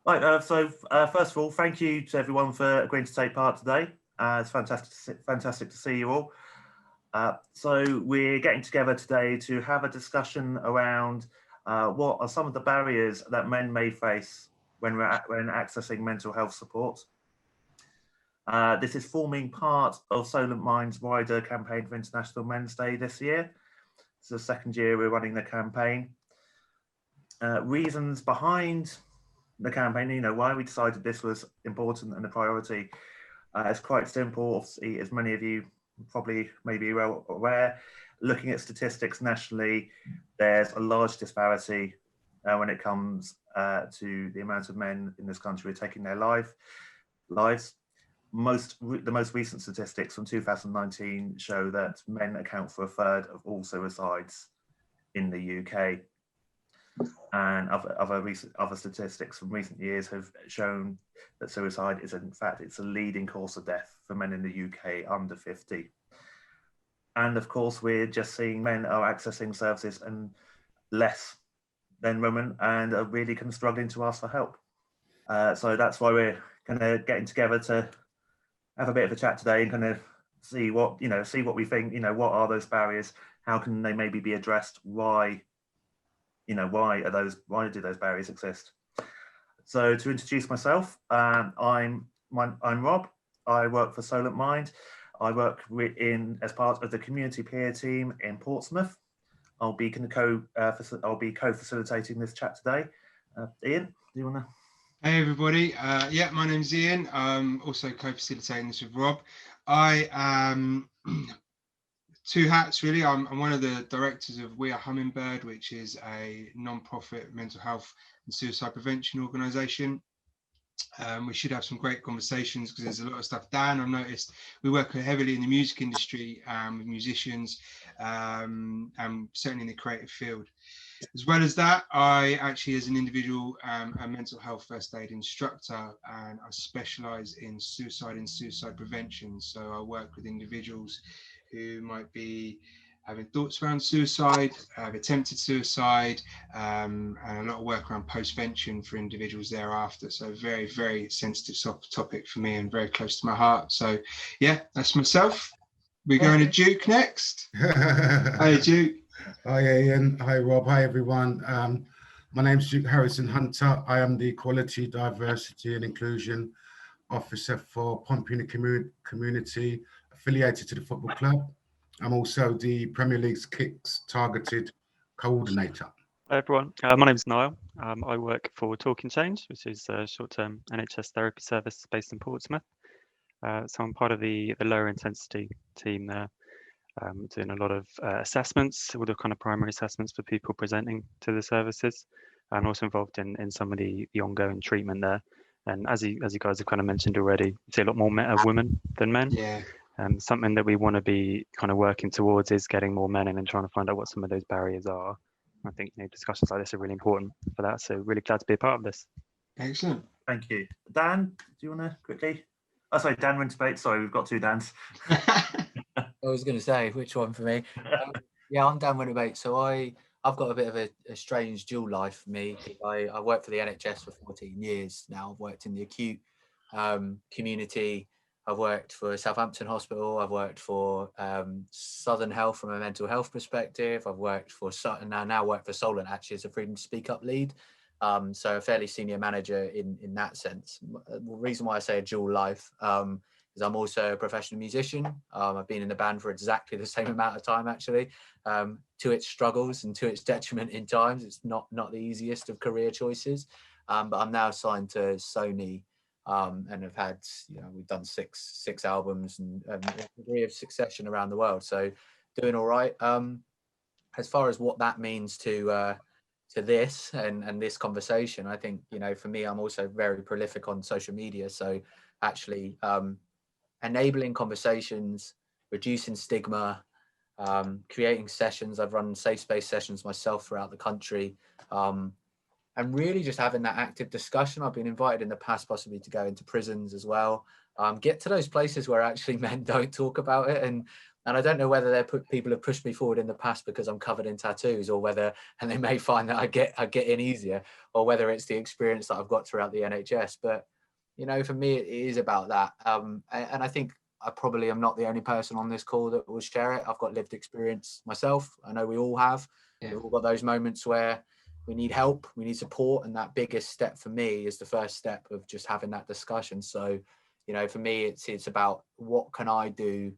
Right, first of all, thank you to everyone for agreeing to take part today. It's fantastic to see you all. So we're getting together today to have a discussion around what are some of the barriers that men may face when accessing mental health support. This is forming part of Solent Mind's wider campaign for International Men's Day this year. It's the second year we're running the campaign. Reasons behind the campaign, why we decided this was important and a priority. It's quite simple. Obviously, as many of you probably may be well aware, looking at statistics nationally, there's a large disparity when it comes to the amount of men in this country who are taking their lives. The most recent statistics from 2019 show that men account for a third of all suicides in the UK. And other statistics from recent years have shown that suicide is, in fact, it's a leading cause of death for men in the UK under 50. And of course, we're just seeing men are accessing services and less than women, and are really kind of struggling to ask for help. So that's why we're kind of getting together to have a bit of a chat today and kind of see what we think. What are those barriers? How can they maybe be addressed? Why do those barriers exist? So to introduce myself, I'm Rob. I work for Solent Mind. I work as part of the community peer team in Portsmouth. I'll be co-facilitating this chat today. Ian, do you want to? Hey everybody, my name's Ian. I'm also co-facilitating this with Rob. I am two hats really. I'm one of the directors of We Are Hummingbird, which is a non-profit mental health and suicide prevention organisation. We should have some great conversations because there's a lot of stuff. Dan, I've noticed we work heavily in the music industry with musicians and certainly in the creative field. As well as that, I actually, as an individual, a mental health first aid instructor, and I specialise in suicide prevention. So I work with individuals who might be having thoughts around suicide, have attempted suicide, and a lot of work around postvention for individuals thereafter. So very, very sensitive topic for me and very close to my heart. So yeah, that's myself. We're going to Duke next. Hey, Duke. Hi, Ian. Hi, Rob. Hi, everyone. My name's Duke Harrison Hunter. I am the Quality, Diversity and Inclusion Officer for Pompey Community, affiliated to the football club. I'm also the Premier League's Kicks Targeted Coordinator. Hi everyone, my name's Niall. I work for Talking Change, which is a short-term NHS therapy service based in Portsmouth. So I'm part of the lower intensity team there, doing a lot of assessments, all the kind of primary assessments for people presenting to the services, and also involved in some of the ongoing treatment there. And as you guys have kind of mentioned already, you see a lot more women than men. Yeah. Something that we want to be kind of working towards is getting more men in and trying to find out what some of those barriers are. I think discussions like this are really important for that. So really glad to be a part of this. Excellent. Thank you. Dan, do you want to quickly? Oh, sorry, Dan Winterbait. Sorry, we've got two Dans. I was going to say, which one for me? Yeah, I'm Dan Winterbait. So I've got a bit of a strange dual life for me. I worked for the NHS for 14 years now. I've worked in the acute community. I've worked for Southampton Hospital. I've worked for Southern Health from a mental health perspective. I've worked for Sutton, and now work for Solent actually as a Freedom to Speak Up lead. So a fairly senior manager in that sense. The reason why I say a dual life is I'm also a professional musician. I've been in the band for exactly the same amount of time actually, to its struggles and to its detriment in times. It's not the easiest of career choices, but I'm now signed to Sony. And have had, we've done six albums and a degree of succession around the world. So doing all right. As far as what that means to this and this conversation, I think, for me, I'm also very prolific on social media. So actually enabling conversations, reducing stigma, creating sessions. I've run safe space sessions myself throughout the country. And really just having that active discussion. I've been invited in the past possibly to go into prisons as well, get to those places where actually men don't talk about it. And And I don't know whether people have pushed me forward in the past because I'm covered in tattoos, or whether, and they may find that I get in easier, or whether it's the experience that I've got throughout the NHS. But, you know, for me, it is about that. And I think I probably am not the only person on this call that will share it. I've got lived experience myself. I know we all have. Yeah. We've all got those moments where we need help, we need support. And that biggest step for me is the first step of just having that discussion. So, you know, for me, it's about what can I do?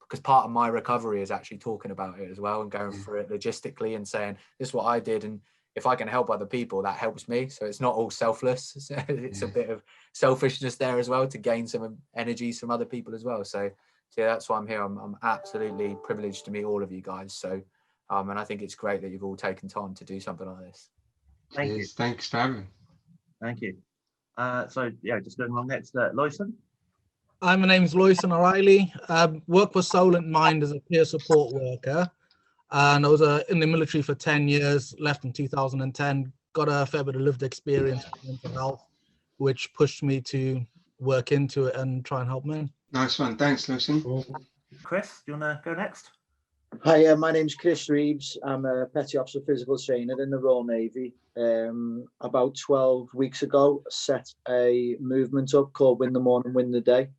Because part of my recovery is actually talking about it as well, and going through it logistically and saying, this is what I did. And if I can help other people, that helps me. So it's not all selfless. It's a bit of selfishness there as well, to gain some energies from other people as well. So yeah, that's why I'm here. I'm absolutely privileged to meet all of you guys. So, and I think it's great that you've all taken time to do something like this. Thank you. Thanks for having me. Thank you. So yeah, just going along next, Loyson. Hi, my name's Loyson O'Reilly. Work for Solent Mind as a peer support worker. And I was in the military for 10 years, left in 2010, got a fair bit of lived experience with mental health, which pushed me to work into it and try and help men. Nice one. Thanks, Lucian. Chris, do you want to go next? Hi, my name's Chris Reeves. I'm a Petty Officer Physical Trainer in the Royal Navy. About 12 weeks ago, I set a movement up called Win the Morning, Win the Day,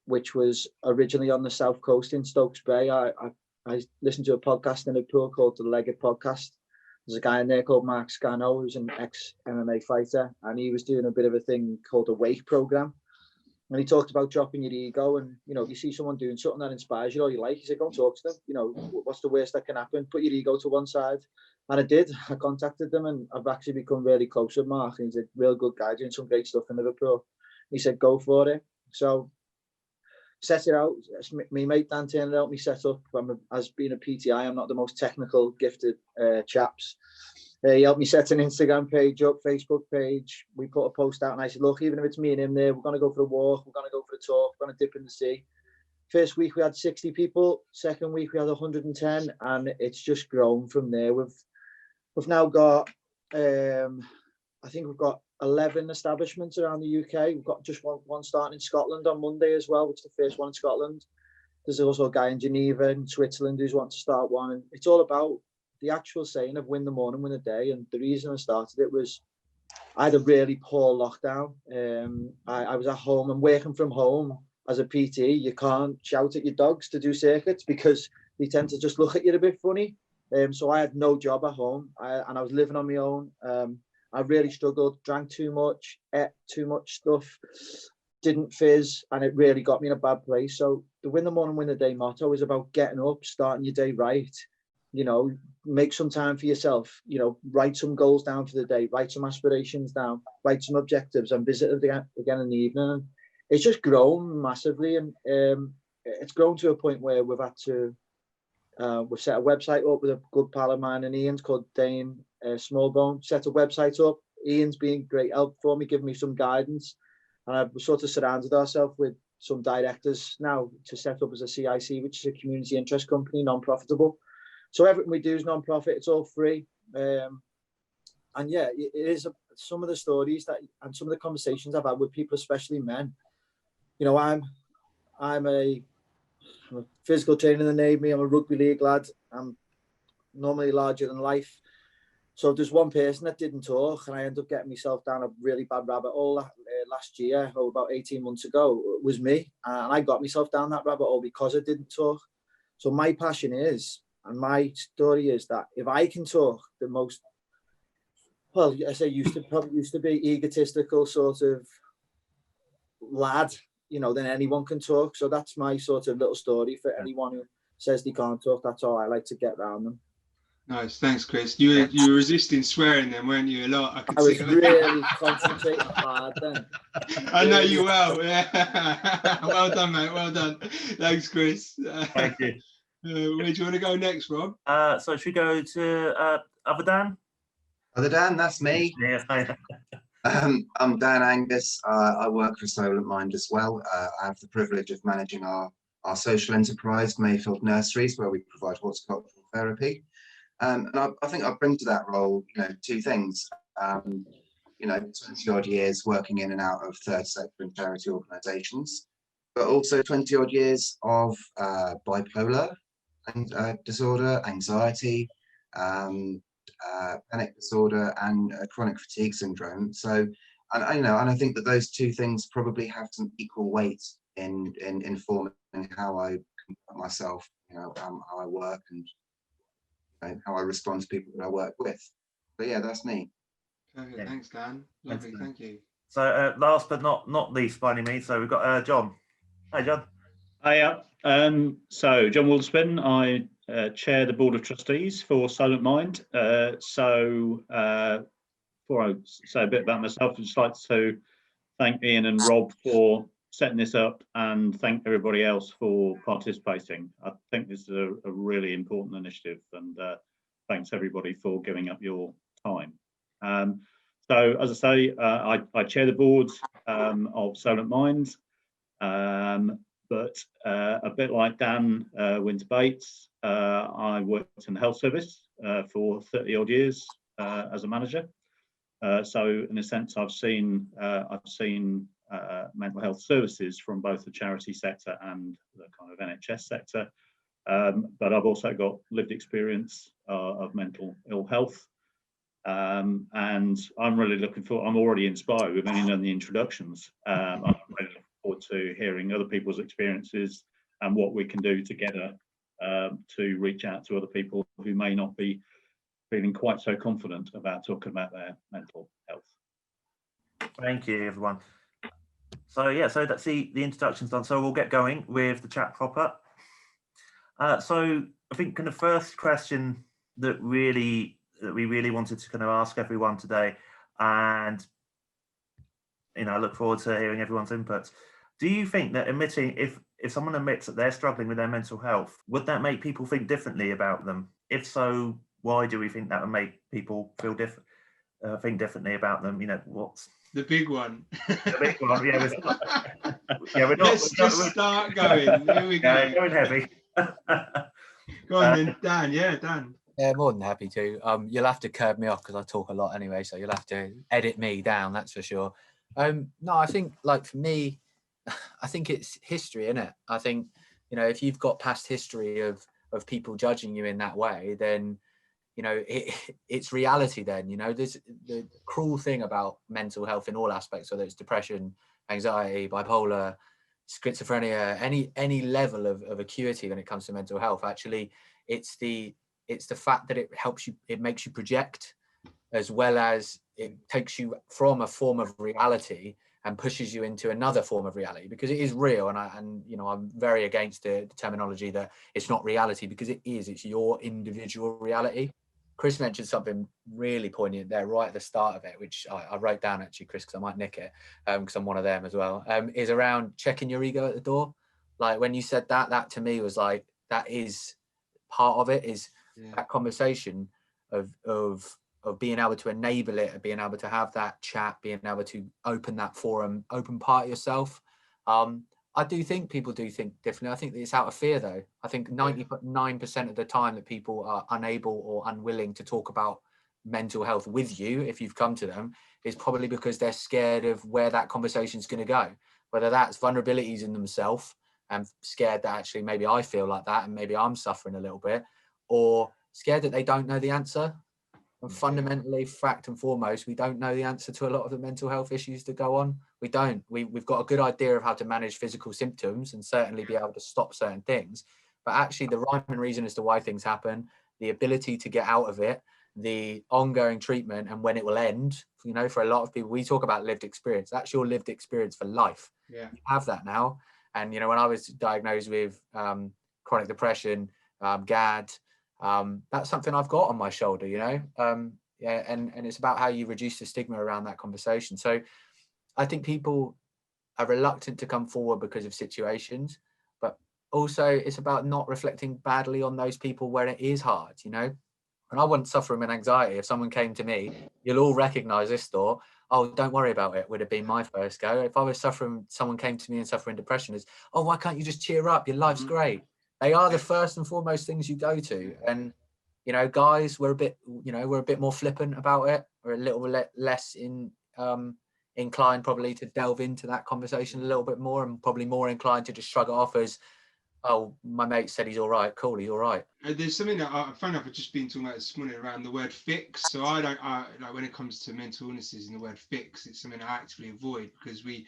which was originally on the South Coast in Stokes Bay. I listened to a podcast in Liverpool called the Legged Podcast. There's a guy in there called Mark Scano, who's an ex-MMA fighter, and he was doing a bit of a thing called a weight program. And he talked about dropping your ego, and, you know, if you see someone doing something that inspires you or you like, he said, go and talk to them. You know, what's the worst that can happen? Put your ego to one side. And I did. I contacted them, and I've actually become really close with Mark. And he's a real good guy doing some great stuff in Liverpool. He said, go for it. So set it out. My mate Dan Turner helped me set up. As being a PTI, I'm not the most technical gifted chaps. He helped me set an Instagram page up, Facebook page. We put a post out, and I said, look, even if it's me and him there, we're going to go for a walk, we're going to go for a talk, we're going to dip in the sea. First week we had 60 people. Second week we had 110, and it's just grown from there. We've now got, I think we've got 11 establishments around the UK. We've got just one starting in Scotland on Monday as well, which is the first one in Scotland. There's also a guy in Geneva in Switzerland who's wanting to start one. And it's all about the actual saying of win the morning, win the day. And the reason I started it was I had a really poor lockdown. I was at home and working from home as a PT. You can't shout at your dogs to do circuits because they tend to just look at you a bit funny. So I had no job at home, and I was living on my own. I really struggled, drank too much, ate too much stuff, didn't fizz, and it really got me in a bad place. So the win the morning, win the day motto is about getting up, starting your day right. You know, make some time for yourself, you know, write some goals down for the day, write some aspirations down, write some objectives, and visit it again in the evening. And it's just grown massively, and it's grown to a point where we've had to, we've set a website up with a good pal of mine and Ian's called Dane Smallbone. Set a website up. Ian's been great help for me, giving me some guidance, and I've sort of surrounded ourselves with some directors now to set up as a CIC, which is a community interest company, non-profitable. So everything we do is non-profit. It's all free. And yeah, it is some of the stories that, and some of the conversations I've had with people, especially men. You know, I'm a physical trainer in the Navy. I'm a rugby league lad. I'm normally larger than life. So there's one person that didn't talk, and I ended up getting myself down a really bad rabbit hole last year, or about 18 months ago. It was me. And I got myself down that rabbit hole because I didn't talk. So my passion is, and my story is, that if I can talk, the most, well, I say used to be egotistical sort of lad, you know, then anyone can talk. So that's my sort of little story for anyone who says they can't talk. That's how I like to get around them. Nice, thanks, Chris. You were resisting swearing then, weren't you? A lot. I was really concentrating hard then. I know you well. Yeah. Well done, mate. Well done. Thanks, Chris. Thank you. Where do you want to go next, Rob? So should we go to other Dan? Other Dan, that's me. Yes, hi. I'm Dan Angus. I work for Solent Mind as well. I have the privilege of managing our social enterprise, Mayfield Nurseries, where we provide horticultural therapy. And I think I bring to that role, you know, two things. You know, 20 odd years working in and out of third sector and charity organisations. but also 20 odd years of bipolar and disorder, anxiety, panic disorder, and chronic fatigue syndrome. So, and I think that those two things probably have some equal weight in informing how I conduct myself, how I work and how I respond to people that I work with. But yeah, that's me. Perfect. Yeah. Thanks, Dan. Lovely. Thank you. So last but not least by any means, so we've got John. Hi, John. Hiya. So John Wilderspin, I chair the Board of Trustees for Silent Mind. Before I say a bit about myself, I'd just like to thank Ian and Rob for setting this up and thank everybody else for participating. I think this is a really important initiative, and thanks everybody for giving up your time. So as I say, I chair the board of Silent Mind. But a bit like Dan Winter-Bates, I worked in the health service for 30 odd years as a manager. So in a sense, I've seen mental health services from both the charity sector and the kind of NHS sector. But I've also got lived experience of mental ill health. And I'm really looking forward, I'm already inspired, we've only done the introductions. I'm really looking forward to hearing other people's experiences and what we can do together to reach out to other people who may not be feeling quite so confident about talking about their mental health. Thank you, everyone. So yeah, so that's the introductions done. So we'll get going with the chat proper. So I think kind of first question that we really wanted to kind of ask everyone today, and I look forward to hearing everyone's inputs. Do you think that if someone admits that they're struggling with their mental health, would that make people think differently about them? If so, why do we think that would make people feel think differently about them? What's the big one? The big one, yeah. Let's start going. Here we go. Yeah, going heavy. Go on then, Dan. Yeah, Dan. Yeah, more than happy to. You'll have to curb me off because I talk a lot anyway, so you'll have to edit me down, that's for sure. No, I think, like, for me, I think it's history, isn't it? I think, if you've got past history of people judging you in that way, then, it's reality then. There's the cruel thing about mental health in all aspects, whether it's depression, anxiety, bipolar, schizophrenia, any level of acuity when it comes to mental health. Actually, it's the fact that it makes you project, as well as it takes you from a form of reality and pushes you into another form of reality, because it is real. And I'm very against the terminology that it's not reality, because it's your individual reality. Chris mentioned something really poignant there right at the start of it, which I wrote down actually, Chris, because I might nick it, because I'm one of them as well, is around checking your ego at the door. Like, when you said that to me was like, that is part of it, is that conversation of being able to enable it, of being able to have that chat, being able to open that forum, open part of yourself. I do think people do think differently. I think it's out of fear, though. I think 99% of the time that people are unable or unwilling to talk about mental health with you, if you've come to them, is probably because they're scared of where that conversation is going to go. Whether that's vulnerabilities in themselves and scared that actually maybe I feel like that and maybe I'm suffering a little bit, or scared that they don't know the answer. And fundamentally, fact and foremost, we don't know the answer to a lot of the mental health issues that go on. We don't. We've got a good idea of how to manage physical symptoms and certainly be able to stop certain things. But actually, the rhyme and reason as to why things happen, the ability to get out of it, the ongoing treatment and when it will end, for a lot of people, we talk about lived experience. That's your lived experience for life. Yeah. You have that now. And, when I was diagnosed with chronic depression, GAD, that's something I've got on my shoulder, and it's about how you reduce the stigma around that conversation. So I think people are reluctant to come forward because of situations, but also it's about not reflecting badly on those people where it is hard, And I wouldn't suffer from anxiety. If someone came to me, you'll all recognize this thought, oh, don't worry about it, would have been my first go. If I was suffering, someone came to me and suffering depression, is, oh, why can't you just cheer up? Your life's great. They are the first and foremost things you go to. And, guys, we're a bit more flippant about it. We're a little less in inclined probably to delve into that conversation a little bit more, and probably more inclined to just shrug it off as, oh, my mate said he's all right, cool, he's all right. There's something that funny enough, I've just been talking about this morning around the word fix. So I don't like when it comes to mental illnesses and the word fix, it's something I actively avoid, because we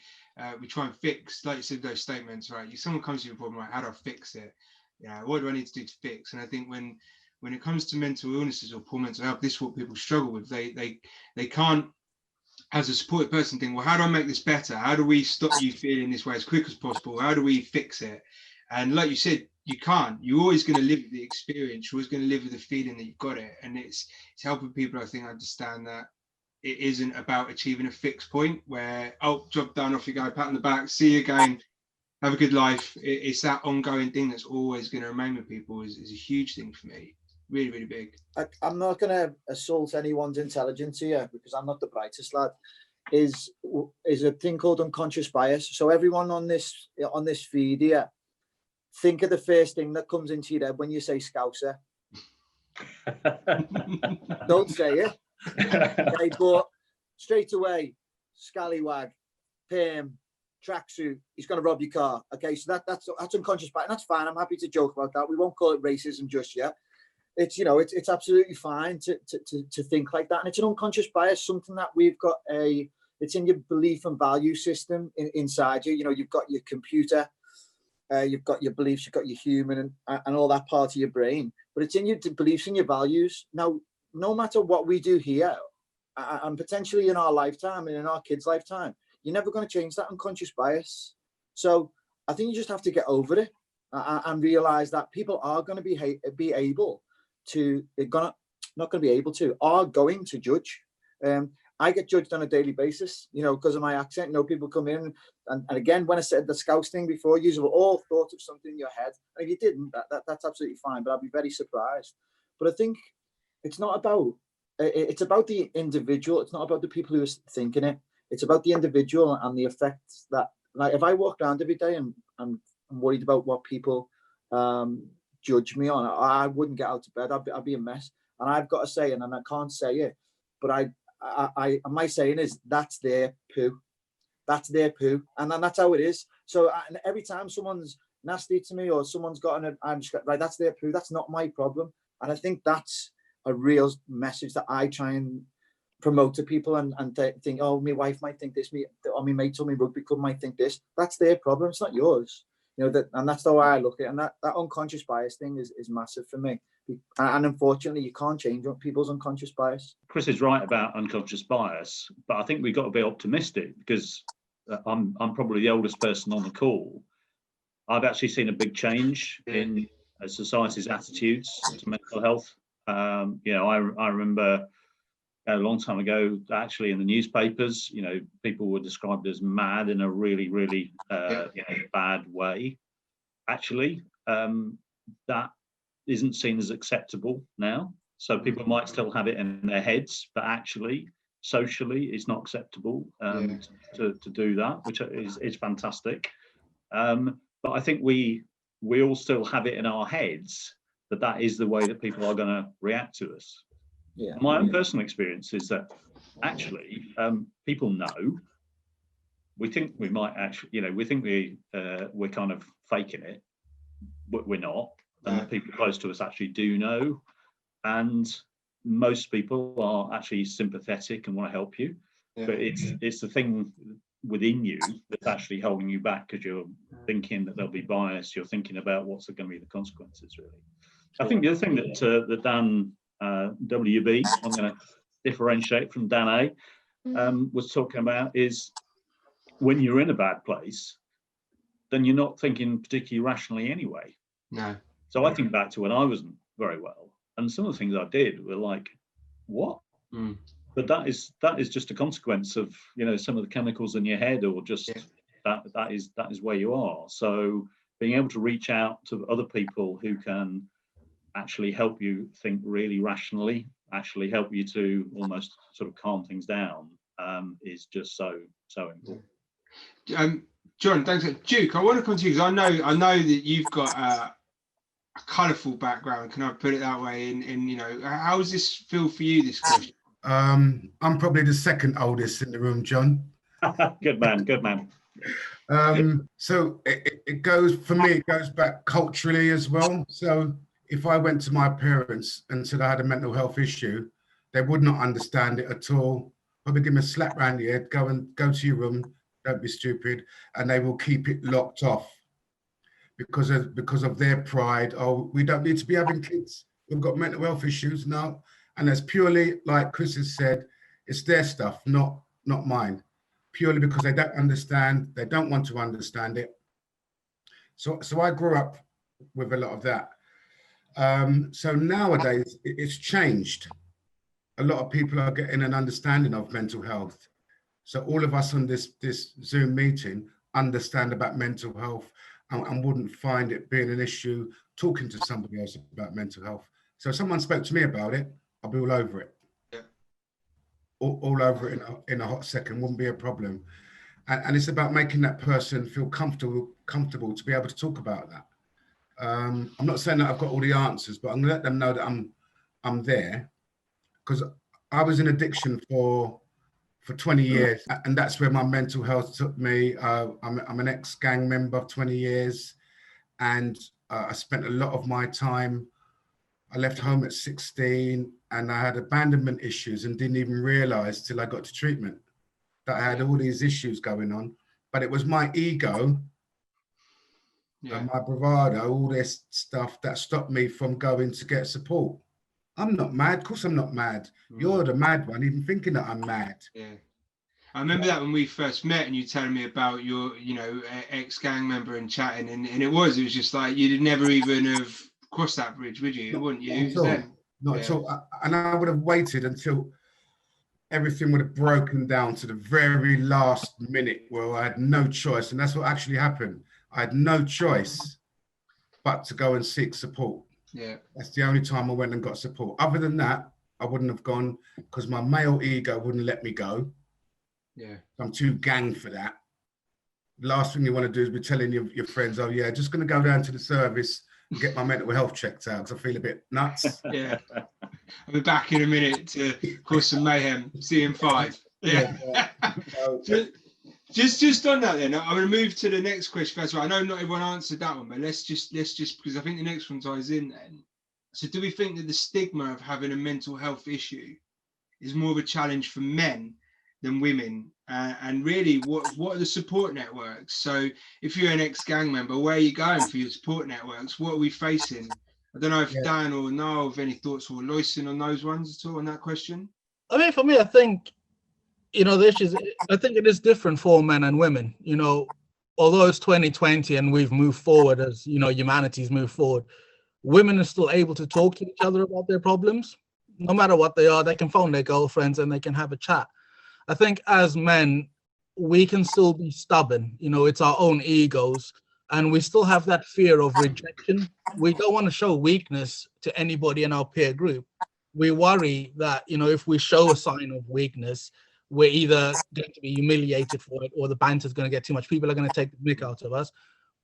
try and fix, like you said, those statements, right? Someone comes to you with a problem, right? How do I fix it? Yeah, what do I need to do to fix? And I think when it comes to mental illnesses or poor mental health, this is what people struggle with. They can't, as a supported person, think, well, how do I make this better? How do we stop you feeling this way as quick as possible? How do we fix it? And like you said, you can't. You're always going to live with the experience. You're always going to live with the feeling that you've got it. And it's helping people, I think, understand that it isn't about achieving a fixed point where, oh, job done, off you go, pat on the back, see you again, have a good life. It's that ongoing thing that's always going to remain with people is a huge thing for me. Really, really big. I'm not going to assault anyone's intelligence here, because I'm not the brightest lad. Is a thing called unconscious bias. So everyone on this feed here, think of the first thing that comes into your head when you say Scouser. Don't say it. Okay, but straight away, scallywag, perm, tracksuit, he's going to rob your car. Okay, so that's unconscious bias, and that's fine. I'm happy to joke about that. We won't call it racism just yet. It's, you know, it's absolutely fine to think like that, and it's an unconscious bias, something that we've got it's in your belief and value system inside you. You know, you've got your computer. You've got your beliefs, you've got your human and all that part of your brain, but it's in your beliefs and your values. Now, no matter what we do here, and potentially in our lifetime and in our kids' lifetime, you're never going to change that unconscious bias. So I think you just have to get over it and realize that people are going to are going to judge. I get judged on a daily basis, you know, because of my accent. You know, people come in and again, when I said the Scouse thing before, you have all thought of something in your head. And if you didn't, that's absolutely fine, but I'd be very surprised. But I think it's not about, it's about the individual. It's not about the people who are thinking it. It's about the individual and the effects that, like, if I walk around every day and I'm worried about what people judge me on, I wouldn't get out of bed. I'd be a mess. And I've got to say, and I can't say it, but my saying is, that's their poo. That's their poo. And then that's how it is. So and every time someone's nasty to me or someone's gotten I'm just right, that's their poo. That's not my problem. And I think that's a real message that I try and promote to people and think, oh, my wife might think this, or my mate told me rugby club might think this. That's their problem. It's not yours. You know, and that's the way I look at it. And that unconscious bias thing is massive for me. And unfortunately, you can't change people's unconscious bias. Chris is right about unconscious bias, but I think we've got to be optimistic, because I'm probably the oldest person on the call. I've actually seen a big change in society's attitudes to mental health. You know, I remember a long time ago, actually in the newspapers, you know, people were described as mad in a really, really bad way. Actually, that isn't seen as acceptable now. So people might still have it in their heads, but actually, socially, it's not acceptable to do that, which is fantastic. But I think we all still have it in our heads that is the way that people are going to react to us. Yeah. My own personal experience is that actually people know. We think we might actually, you know, we think we're kind of faking it, but we're not. And the people close to us actually do know. And most people are actually sympathetic and want to help you. Yeah. But it's the thing within you that's actually holding you back, because you're thinking that they'll be biased. You're thinking about what's going to be the consequences, really. I think the other thing that Dan WB, I'm going to differentiate from Dan A, was talking about is when you're in a bad place, then you're not thinking particularly rationally anyway. No. So I think back to when I wasn't very well, and some of the things I did were like, what? But that is just a consequence of, you know, some of the chemicals in your head, or just that is where you are. So being able to reach out to other people who can actually help you think really rationally, actually help you to almost sort of calm things down, is just so important. John, thanks. Duke, I want to come to you, because I know that you've got a colourful background. Can I put it that way? And you know, how does this feel for you? This question. I'm probably the second oldest in the room, John. Good man, good man. So it goes, for me, it goes back culturally as well. So if I went to my parents and said I had a mental health issue, they would not understand it at all. Probably give me a slap round the head, go to your room, don't be stupid, and they will keep it locked off because of their pride. Oh, we don't need to be having kids. We've got mental health issues now, and that's purely, like Chris has said, it's their stuff, not mine. Purely because they don't understand, they don't want to understand it. So I grew up with a lot of that. So nowadays it's changed. A lot of people are getting an understanding of mental health. So all of us on this Zoom meeting understand about mental health and wouldn't find it being an issue talking to somebody else about mental health. So if someone spoke to me about it, I'll be all over it. Yeah. All over it in a hot second, wouldn't be a problem. And it's about making that person feel comfortable to be able to talk about that. I'm not saying that I've got all the answers, but I'm gonna let them know that I'm there, because I was in addiction for 20 years, and that's where my mental health took me. I'm an ex-gang member of 20 years, and I spent a lot of my time. I left home at 16, and I had abandonment issues and didn't even realize till I got to treatment that I had all these issues going on. But it was my ego and my bravado, all this stuff that stopped me from going to get support. I'm not mad. Of course I'm not mad. You're the mad one, even thinking that I'm mad. Yeah. I remember that when we first met and you telling me about your, ex-gang member and chatting, and it was just like you'd never even have crossed that bridge, would you? Wouldn't you? Not at all. And I would have waited until everything would have broken down to the very last minute where I had no choice. And that's what actually happened. I had no choice but to go and seek support. Yeah. That's the only time I went and got support. Other than that, I wouldn't have gone because my male ego wouldn't let me go. Yeah. I'm too gang for that. The last thing you want to do is be telling your friends, oh yeah, just going to go down to the service and get my mental health checked out because I feel a bit nuts. Yeah. I'll be back in a minute to cause some mayhem. See you in 5. Yeah. Just on that then, I'm going to move to the next question first. I know not everyone answered that one, but let's just because I think the next one ties in then. So do we think that the stigma of having a mental health issue is more of a challenge for men than women? And really, what are the support networks? So if you're an ex-gang member, where are you going for your support networks? What are we facing? I don't know if Dan or Niall have any thoughts, or Loyson on those ones at all on that question. I mean, for me, I think, the issues, I think it is different for men and women. Although it's 2020 and we've moved forward as, humanity's moved forward, women are still able to talk to each other about their problems. No matter what they are, they can phone their girlfriends and they can have a chat. I think as men, we can still be stubborn. It's our own egos, and we still have that fear of rejection. We don't want to show weakness to anybody in our peer group. We worry that, if we show a sign of weakness, we're either going to be humiliated for it, or the banter's going to get too much. People are going to take the mick out of us,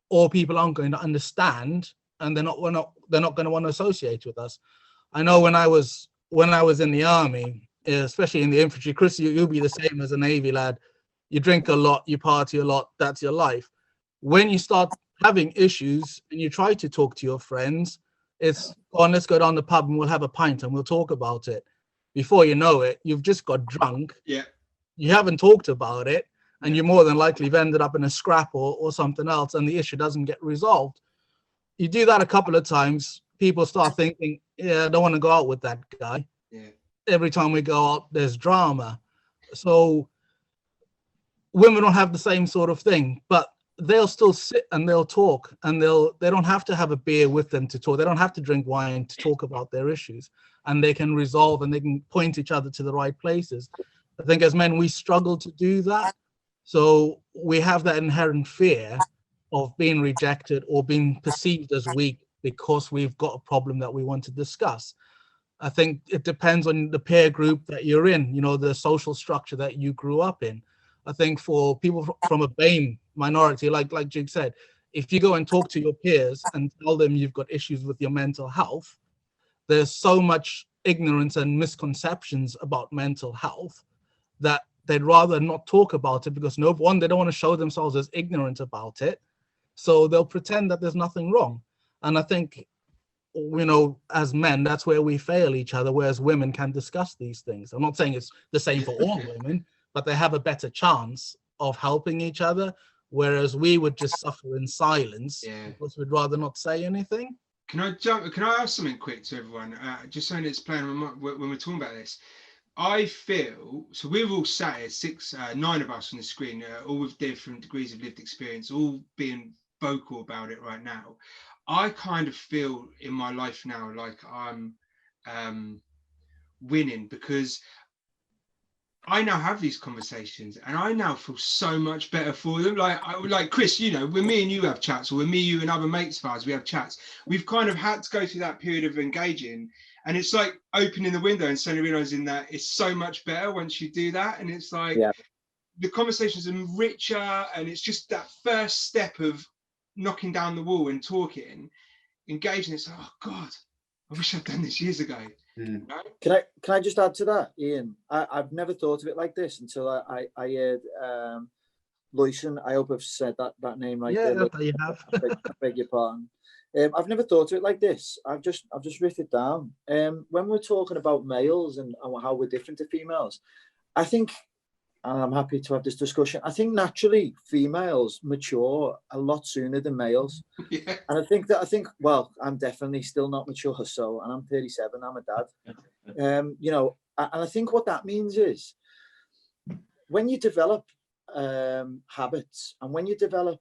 or people aren't going to understand, and they're not going to want to associate with us. I know when I was in the army, especially in the infantry, Chris, you'll be the same as a Navy lad. You drink a lot, you party a lot, that's your life. When you start having issues and you try to talk to your friends, it's, let's go down the pub and we'll have a pint and we'll talk about it. Before you know it, you've just got drunk. Yeah. You haven't talked about it, and you more than likely have ended up in a scrap or something else, and the issue doesn't get resolved. You do that a couple of times, people start thinking, yeah, I don't want to go out with that guy. Yeah. Every time we go out, there's drama. So women don't have the same sort of thing, but they'll still sit and they'll talk, and they don't have to have a beer with them to talk. They don't have to drink wine to talk about their issues, and they can resolve and they can point each other to the right places. I think as men, we struggle to do that. So we have that inherent fear of being rejected or being perceived as weak because we've got a problem that we want to discuss. I think it depends on the peer group that you're in, the social structure that you grew up in. I think for people from a BAME minority, like Jig said, if you go and talk to your peers and tell them you've got issues with your mental health, there's so much ignorance and misconceptions about mental health that they'd rather not talk about it because no one, they don't want to show themselves as ignorant about it. So they'll pretend that there's nothing wrong. And I think, you know, as men, that's where we fail each other, whereas women can discuss these things. I'm not saying it's the same for all women, but they have a better chance of helping each other, whereas we would just suffer in silence because we'd rather not say anything. Can I ask something quick to everyone? Just so it's playing when we're talking about this. I feel, so we've all sat here, 9 of us on the screen, all with different degrees of lived experience, all being vocal about it right now. I kind of feel in my life now like I'm winning, because I now have these conversations and I now feel so much better for them. Like Chris, you know, when me and you have chats, or when me, you and other mates of ours, we have chats, we've kind of had to go through that period of engaging, and it's like opening the window and suddenly realizing that it's so much better once you do that. And it's like, the conversations are richer, and it's just that first step of knocking down the wall and talking, engaging. It's like, oh God, I wish I'd done this years ago. Right? Can I just add to that, Ian? I've never thought of it like this until I heard Loyson. I hope I've said that name right. Yeah, there you have. I beg your pardon. I've never thought of it like this. I've just written it down. When we're talking about males and how we're different to females, I think, and I'm happy to have this discussion, I think naturally females mature a lot sooner than males. Yeah. And I think, well, I'm definitely still not mature, so, and I'm 37, I'm a dad. You know, and I think what that means is when you develop habits, and when you develop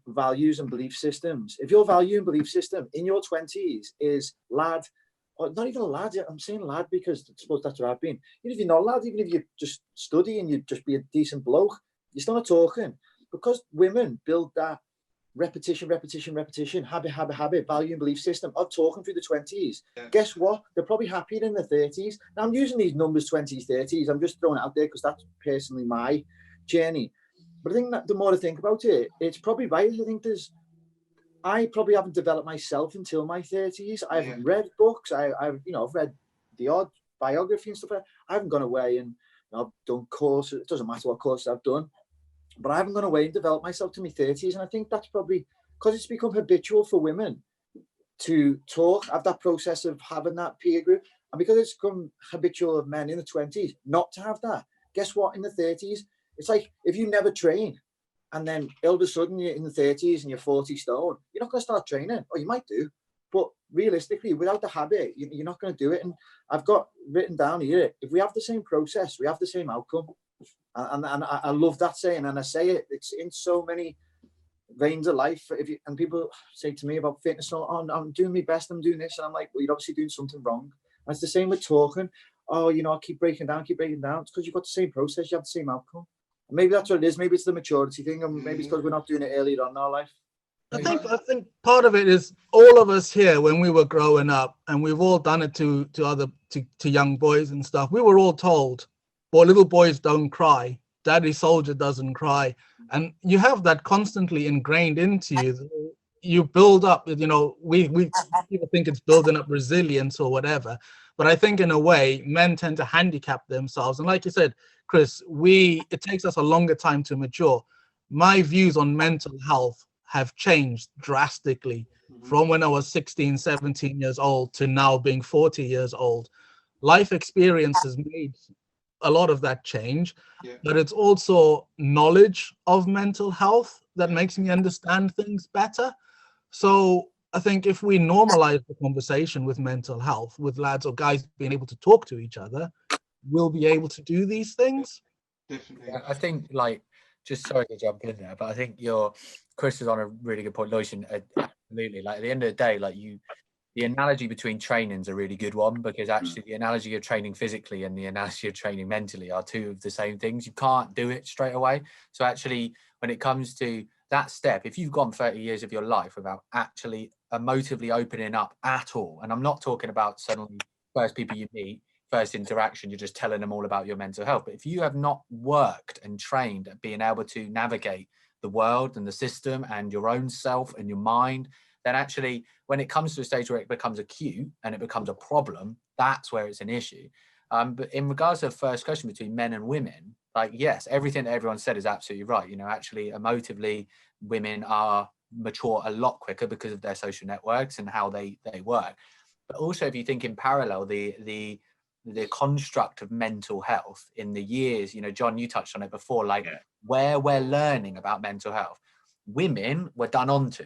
values and belief systems, if your value and belief system in your 20s is lad, or not even a lad, I'm saying lad because I suppose that's where I've been. Even if you're not a lad, even if you just study and you just be a decent bloke, you're still not talking. Because women build that repetition, habit, value and belief system of talking through the 20s. Yeah. Guess what? They're probably happier in the 30s. Now, I'm using these numbers, 20s, 30s. I'm just throwing it out there because that's personally my journey. But I think that the more I think about it, it's probably right. I think I probably haven't developed myself until my 30s. I've read books. I've read the odd biography and stuff like that. I haven't gone away and I've done courses. It doesn't matter what courses I've done, but I haven't gone away and developed myself to my 30s. And I think that's probably because it's become habitual for women to talk, have that process of having that peer group. And because it's become habitual of men in the 20s not to have that, guess what? In the 30s, it's like if you never train, and then all of a sudden you're in the 30s and you're 40 stone, you're not going to start training. Or you might do, but realistically, without the habit, you're not going to do it. And I've got written down here, if we have the same process, we have the same outcome. And I love that saying, and I say it's in so many veins of life. And people say to me about fitness, oh, I'm doing my best, I'm doing this. And I'm like, well, you're obviously doing something wrong. And it's the same with talking. Oh, I keep breaking down. It's because you've got the same process, you have the same outcome. Maybe that's what it is. Maybe it's the maturity thing, and maybe it's because we're not doing it earlier on in our life. I think part of it is all of us here when we were growing up, and we've all done it to young boys and stuff. We were all told, "Boy, little boys don't cry. Daddy soldier doesn't cry," and you have that constantly ingrained into you. You build up. We people think it's building up resilience or whatever, but I think in a way men tend to handicap themselves, and like you said, Chris, it takes us a longer time to mature. My views on mental health have changed drastically from when I was 16, 17 years old to now being 40 years old. Life experience has made a lot of that change, but it's also knowledge of mental health that makes me understand things better. So I think if we normalize the conversation with mental health, with lads or guys being able to talk to each other, we'll be able to do these things. Definitely. I think, just sorry to jump in there, but I think Chris is on a really good point. Lotion, absolutely. At the end of the day, the analogy between training is a really good one, because actually the analogy of training physically and the analogy of training mentally are two of the same things. You can't do it straight away. So actually, when it comes to that step, if you've gone 30 years of your life without actually emotively opening up at all, and I'm not talking about suddenly first people you meet, first interaction, you're just telling them all about your mental health. But if you have not worked and trained at being able to navigate the world and the system and your own self and your mind, then actually when it comes to a stage where it becomes acute and it becomes a problem, that's where it's an issue. But in regards to the first question between men and women, like, yes, everything that everyone said is absolutely right. You know, actually, emotively, women are mature a lot quicker because of their social networks and how they work. But also, if you think in parallel, the construct of mental health in the years, you know, John, you touched on it before, like where we're learning about mental health, women were done onto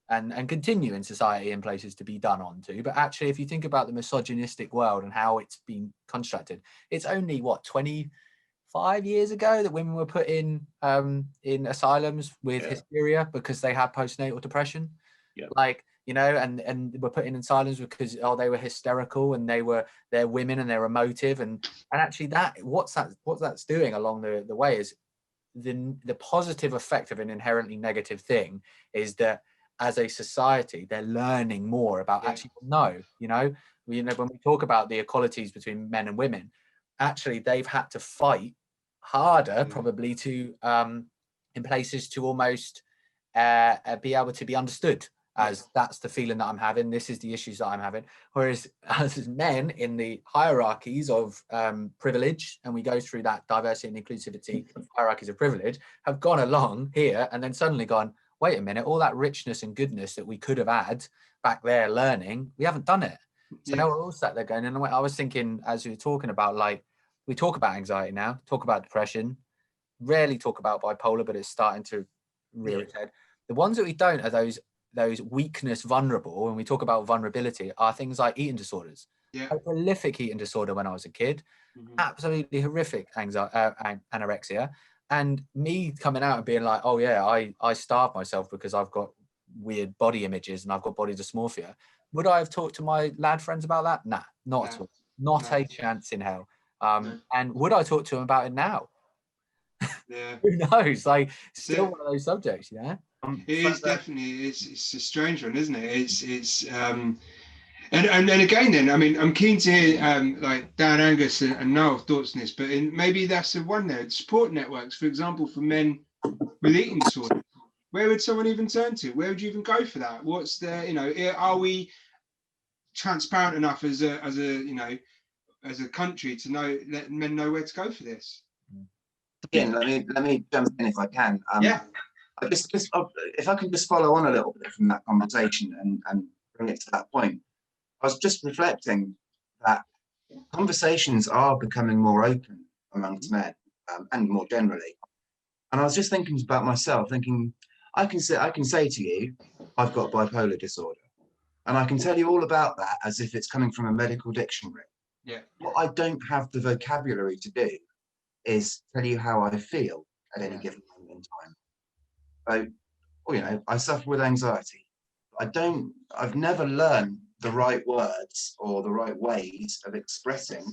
and continue in society in places to be done onto. But actually, if you think about the misogynistic world and how it's been constructed, it's only what, 25 years ago that women were put in asylums with hysteria because they had postnatal depression. Like, you know, and were put in asylums because they were hysterical and they're women and they're emotive, and actually that what that's doing along the way is the positive effect of an inherently negative thing is that as a society they're learning more about actually you know when we talk about the equalities between men and women, actually they've had to fight harder probably to in places to almost be able to be understood as that's the feeling that I'm having, this is the issues that I'm having. Whereas as men in the hierarchies of privilege, and we go through that diversity and inclusivity hierarchies of privilege, have gone along here and then suddenly gone, wait a minute, all that richness and goodness that we could have had back there learning, we haven't done it. So now we're all sat there going, and I was thinking as we were talking about, like, we talk about anxiety now, talk about depression, rarely talk about bipolar, but it's starting to rear its head. The ones that we don't are those weakness vulnerable, when we talk about vulnerability, are things like eating disorders. A prolific eating disorder when I was a kid, absolutely horrific anorexia, and me coming out and being like, oh yeah, I starve myself because I've got weird body images and I've got body dysmorphia. Would I have talked to my lad friends about that? Nah, not at all. Not a chance in hell. And would I talk to them about it now? Who knows? Like, still one of those subjects, you know. It is definitely, it's a strange one, isn't it? It's and again, then, I mean, I'm keen to hear like Dan, Angus, and Noel thoughts on this, but maybe that's the one there. Support networks, for example, for men with eating disorder. Where would someone even turn to? Where would you even go for that? What's the, you know, are we transparent enough as a you know, as a country to let men know where to go for this? Again, let me jump in if I can. I just if I can just follow on a little bit from that conversation and bring it to that point. I was just reflecting that conversations are becoming more open amongst men and more generally. And I was just thinking about myself, thinking I can say to you, I've got bipolar disorder, and I can tell you all about that as if it's coming from a medical dictionary. What I don't have the vocabulary to do is tell you how I feel at any given moment in time. So, you know, I suffer with anxiety. I've never learned the right words or the right ways of expressing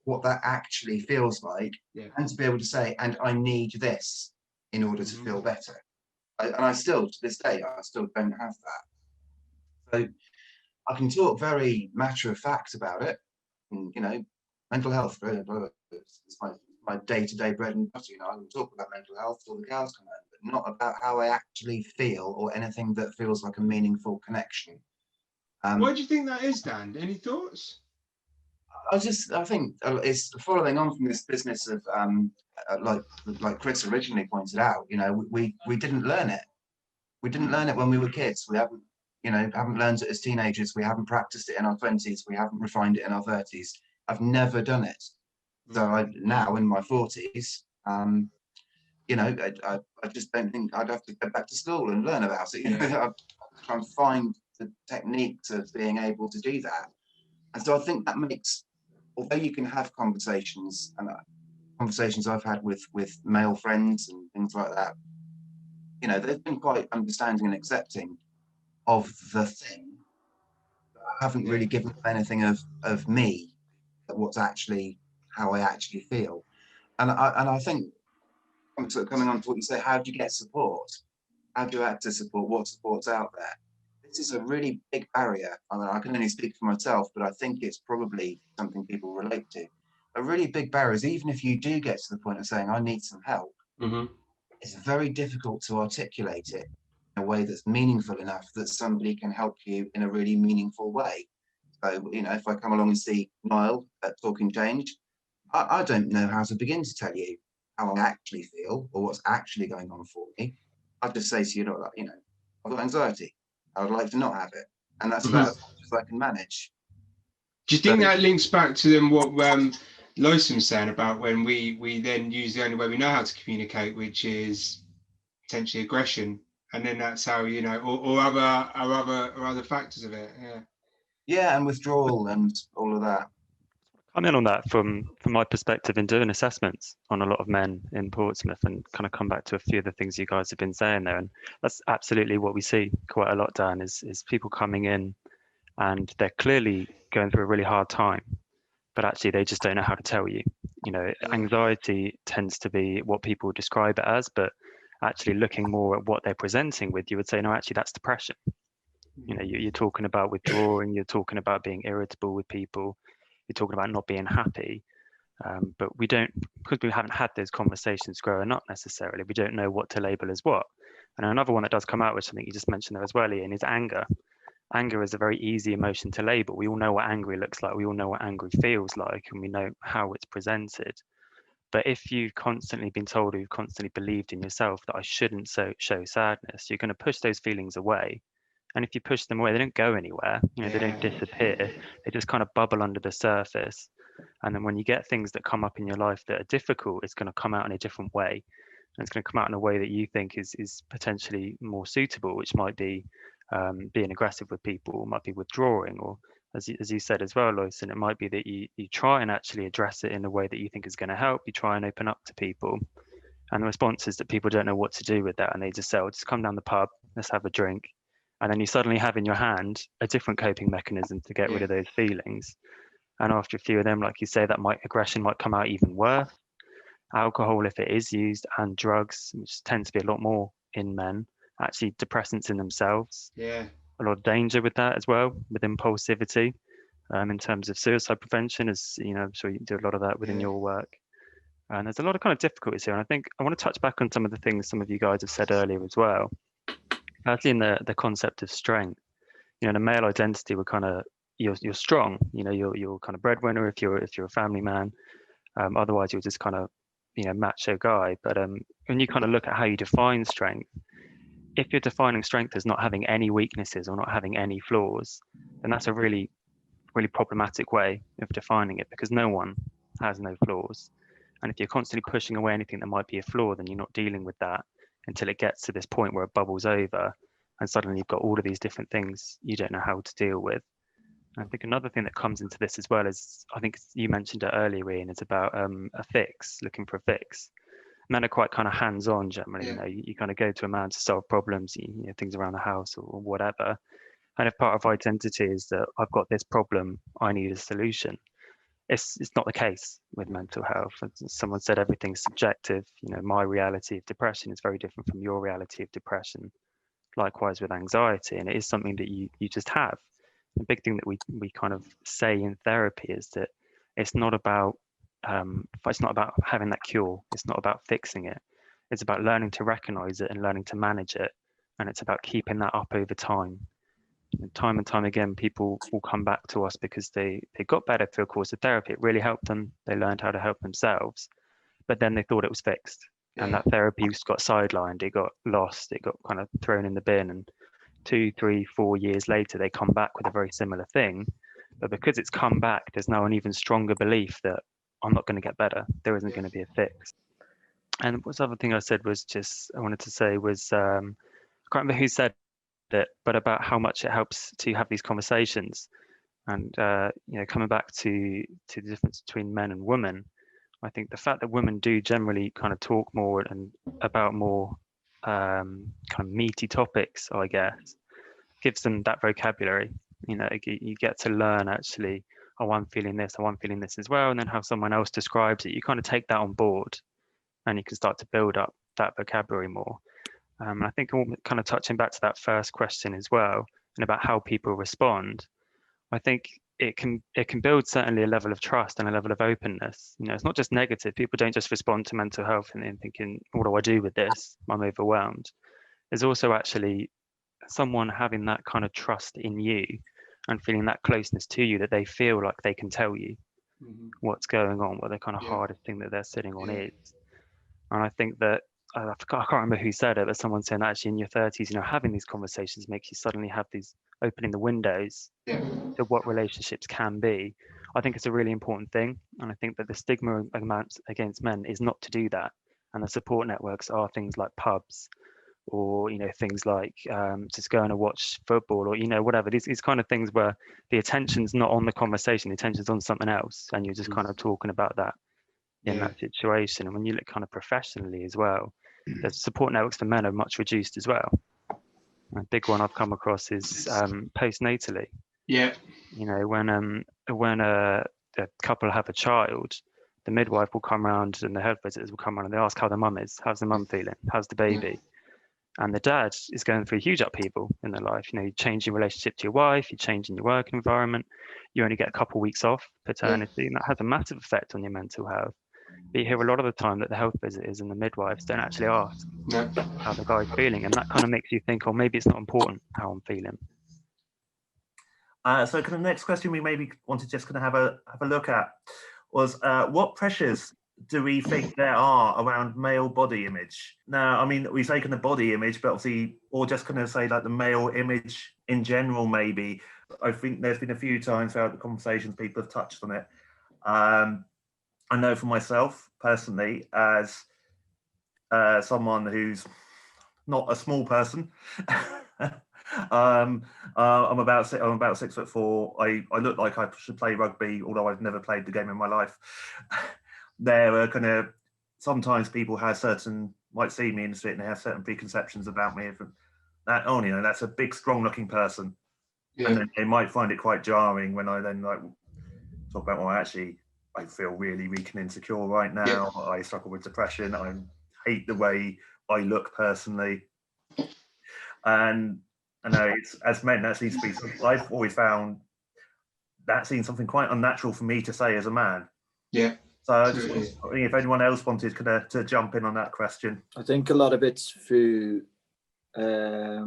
what that actually feels like, and to be able to say, and I need this in order to feel better. And I still, to this day, I still don't have that. So I can talk very matter of fact about it. And, you know, mental health, it's my day-to-day bread and butter. You know, I can talk about mental health till the cows come home, but not about how I actually feel or anything that feels like a meaningful connection. Why do you think that is, Dan? Any thoughts? I think it's following on from this business of like Chris originally pointed out. You know, we didn't learn it. We didn't learn it when we were kids. We haven't learned it as teenagers. We haven't practiced it in our 20s. We haven't refined it in our 30s. I've never done it. So now in my 40s, you know, I just don't think I'd have to go back to school and learn about it. You know, I try and find the techniques of being able to do that. And so I think that makes, although you can have conversations, and conversations I've had with male friends and things like that, you know, they've been quite understanding and accepting of the thing. I haven't really given them anything of me, what's actually how I actually feel. And I think, sort of coming on to what you say, how do you get support? How do you access support? What support's out there? This is a really big barrier. I mean, I can only speak for myself, but I think it's probably something people relate to. A really big barrier is, even if you do get to the point of saying, I need some help, it's very difficult to articulate it in a way that's meaningful enough that somebody can help you in a really meaningful way. So, you know, if I come along and see Niall at Talking Change, I don't know how to begin to tell you how I actually feel or what's actually going on for me. I just say to you, look, you know, I've got anxiety. I would like to not have it, and that's about as much as I can manage. Do you think that links back to them what Lois was saying about when we then use the only way we know how to communicate, which is potentially aggression, and then that's how, you know, or other factors of it. Yeah. Yeah, and withdrawal and all of that. I'm in on that from my perspective in doing assessments on a lot of men in Portsmouth, and kind of come back to a few of the things you guys have been saying there. And that's absolutely what we see quite a lot, Dan, is people coming in and they're clearly going through a really hard time, but actually they just don't know how to tell you. You know, anxiety tends to be what people describe it as, but actually looking more at what they're presenting with, you would say, no, actually that's depression. You know, you're talking about withdrawing, you're talking about being irritable with people, you're talking about not being happy. But we don't, because we haven't had those conversations growing up necessarily, we don't know what to label as what. And another one that does come out, which I think you just mentioned there as well, Ian, is anger. Anger is a very easy emotion to label. We all know what angry looks like. We all know what angry feels like, and we know how it's presented. But if you've constantly been told, or you've constantly believed in yourself that I shouldn't show sadness, you're going to push those feelings away. And if you push them away, they don't go anywhere. You know, they don't disappear. They just kind of bubble under the surface. And then when you get things that come up in your life that are difficult, it's going to come out in a different way. And it's going to come out in a way that you think is potentially more suitable, which might be being aggressive with people, might be withdrawing, or as you said as well, Lois, and it might be that you try and actually address it in a way that you think is going to help. You try and open up to people. And the response is that people don't know what to do with that. And they just say, oh, just come down the pub, let's have a drink. And then you suddenly have in your hand a different coping mechanism to get rid of those feelings. And after a few of them, like you say, that aggression might come out even worse. Alcohol, if it is used, and drugs, which tends to be a lot more in men, actually depressants in themselves. Yeah. A lot of danger with that as well, with impulsivity, in terms of suicide prevention, as you know, I'm sure you do a lot of that within your work. And there's a lot of kind of difficulties here. And I think I want to touch back on some of the things some of you guys have said earlier as well. Actually, in the concept of strength, you know, in a male identity, we're kind of you're strong. You know, you're kind of breadwinner if you're a family man. Otherwise, you're just kind of, you know, macho guy. But when you kind of look at how you define strength, if you're defining strength as not having any weaknesses or not having any flaws, then that's a really, really problematic way of defining it, because no one has no flaws. And if you're constantly pushing away anything that might be a flaw, then you're not dealing with that until it gets to this point where it bubbles over, and suddenly you've got all of these different things you don't know how to deal with. And I think another thing that comes into this as well is, I think you mentioned it earlier, Ian, it's about a fix, looking for a fix. Men are quite kind of hands-on generally. You know, you kind of go to a man to solve problems, you know, things around the house or whatever. And if part of identity is that I've got this problem, I need a solution, it's not the case with mental health. As someone said, everything's subjective. You know, my reality of depression is very different from your reality of depression. Likewise with anxiety, and it is something that you just have. The big thing that we kind of say in therapy is that it's not about having that cure. It's not about fixing it. It's about learning to recognize it and learning to manage it, and it's about keeping that up over time. And time again, people will come back to us because they got better through a course of therapy. It really helped them. They learned how to help themselves, but then they thought it was fixed. And that therapy just got sidelined. It got lost. It got kind of thrown in the bin. And 2, 3, 4 years later, they come back with a very similar thing. But because it's come back, there's now an even stronger belief that I'm not going to get better. There isn't going to be a fix. And what's the other thing I said was I wanted to say was, I can't remember who said it, but about how much it helps to have these conversations. And, you know, coming back to the difference between men and women, I think the fact that women do generally kind of talk more and about more kind of meaty topics, I guess, gives them that vocabulary. You know, you get to learn actually, oh, I'm feeling this as well, and then how someone else describes it. You kind of take that on board, and you can start to build up that vocabulary more. And I think kind of touching back to that first question as well, and about how people respond, I think it can build certainly a level of trust and a level of openness. You know, it's not just negative. People don't just respond to mental health and thinking, what do I do with this? I'm overwhelmed. There's also actually someone having that kind of trust in you and feeling that closeness to you that they feel like they can tell you. what's going on, what the kind of Yeah. hardest thing that they're sitting on Yeah. is. And I think that I can't remember who said it, but someone saying actually in your 30s, you know, having these conversations makes you suddenly have these opening the windows Yeah. to what relationships can be. I think it's a really important thing, and I think that the stigma against men is not to do that. And the support networks are things like pubs, or you know, things like just going to watch football, or you know, whatever. These kind of things where the attention's not on the conversation, the attention's on something else, and you're just kind of talking about that in Yeah. that situation. And when you look kind of professionally as well, the support networks for men are much reduced as well. A big one I've come across is postnatally. Yeah. You know, when a couple have a child, the midwife will come around and the health visitors will come around and they ask how the mum is, how's the mum feeling, how's the baby. And the dad is going through huge upheaval in their life. You know, you change your relationship to your wife, you change in your work environment, you only get a couple of weeks off paternity, and that has a massive effect on your mental health. But you hear a lot of the time that the health visitors and the midwives don't actually ask how the guy's feeling, and that kind of makes you think, oh, maybe it's not important how I'm feeling. So kind of next question we maybe want to just kind of have a look at was what pressures do we think there are around male body image? Now, I mean, we say kind of body image, but obviously, or just kind of say like the male image in general, maybe. I think there's been a few times throughout the conversations people have touched on it. I know for myself personally, as someone who's not a small person, I'm about 6'4". I look like I should play rugby, although I've never played the game in my life. There are kind of sometimes people might see me in the street and they have certain preconceptions about me. That, oh, you know, that's a big, strong-looking person, and then they might find it quite jarring when I then like talk about, well, actually, I feel really weak and insecure right now. I struggle with depression. I hate the way I look personally, and I know it's, as men, that seems to be something I've always found that seems something quite unnatural for me to say as a man. Yeah. So I just wondering if anyone else wanted to jump in on that question. I think a lot of it's through. I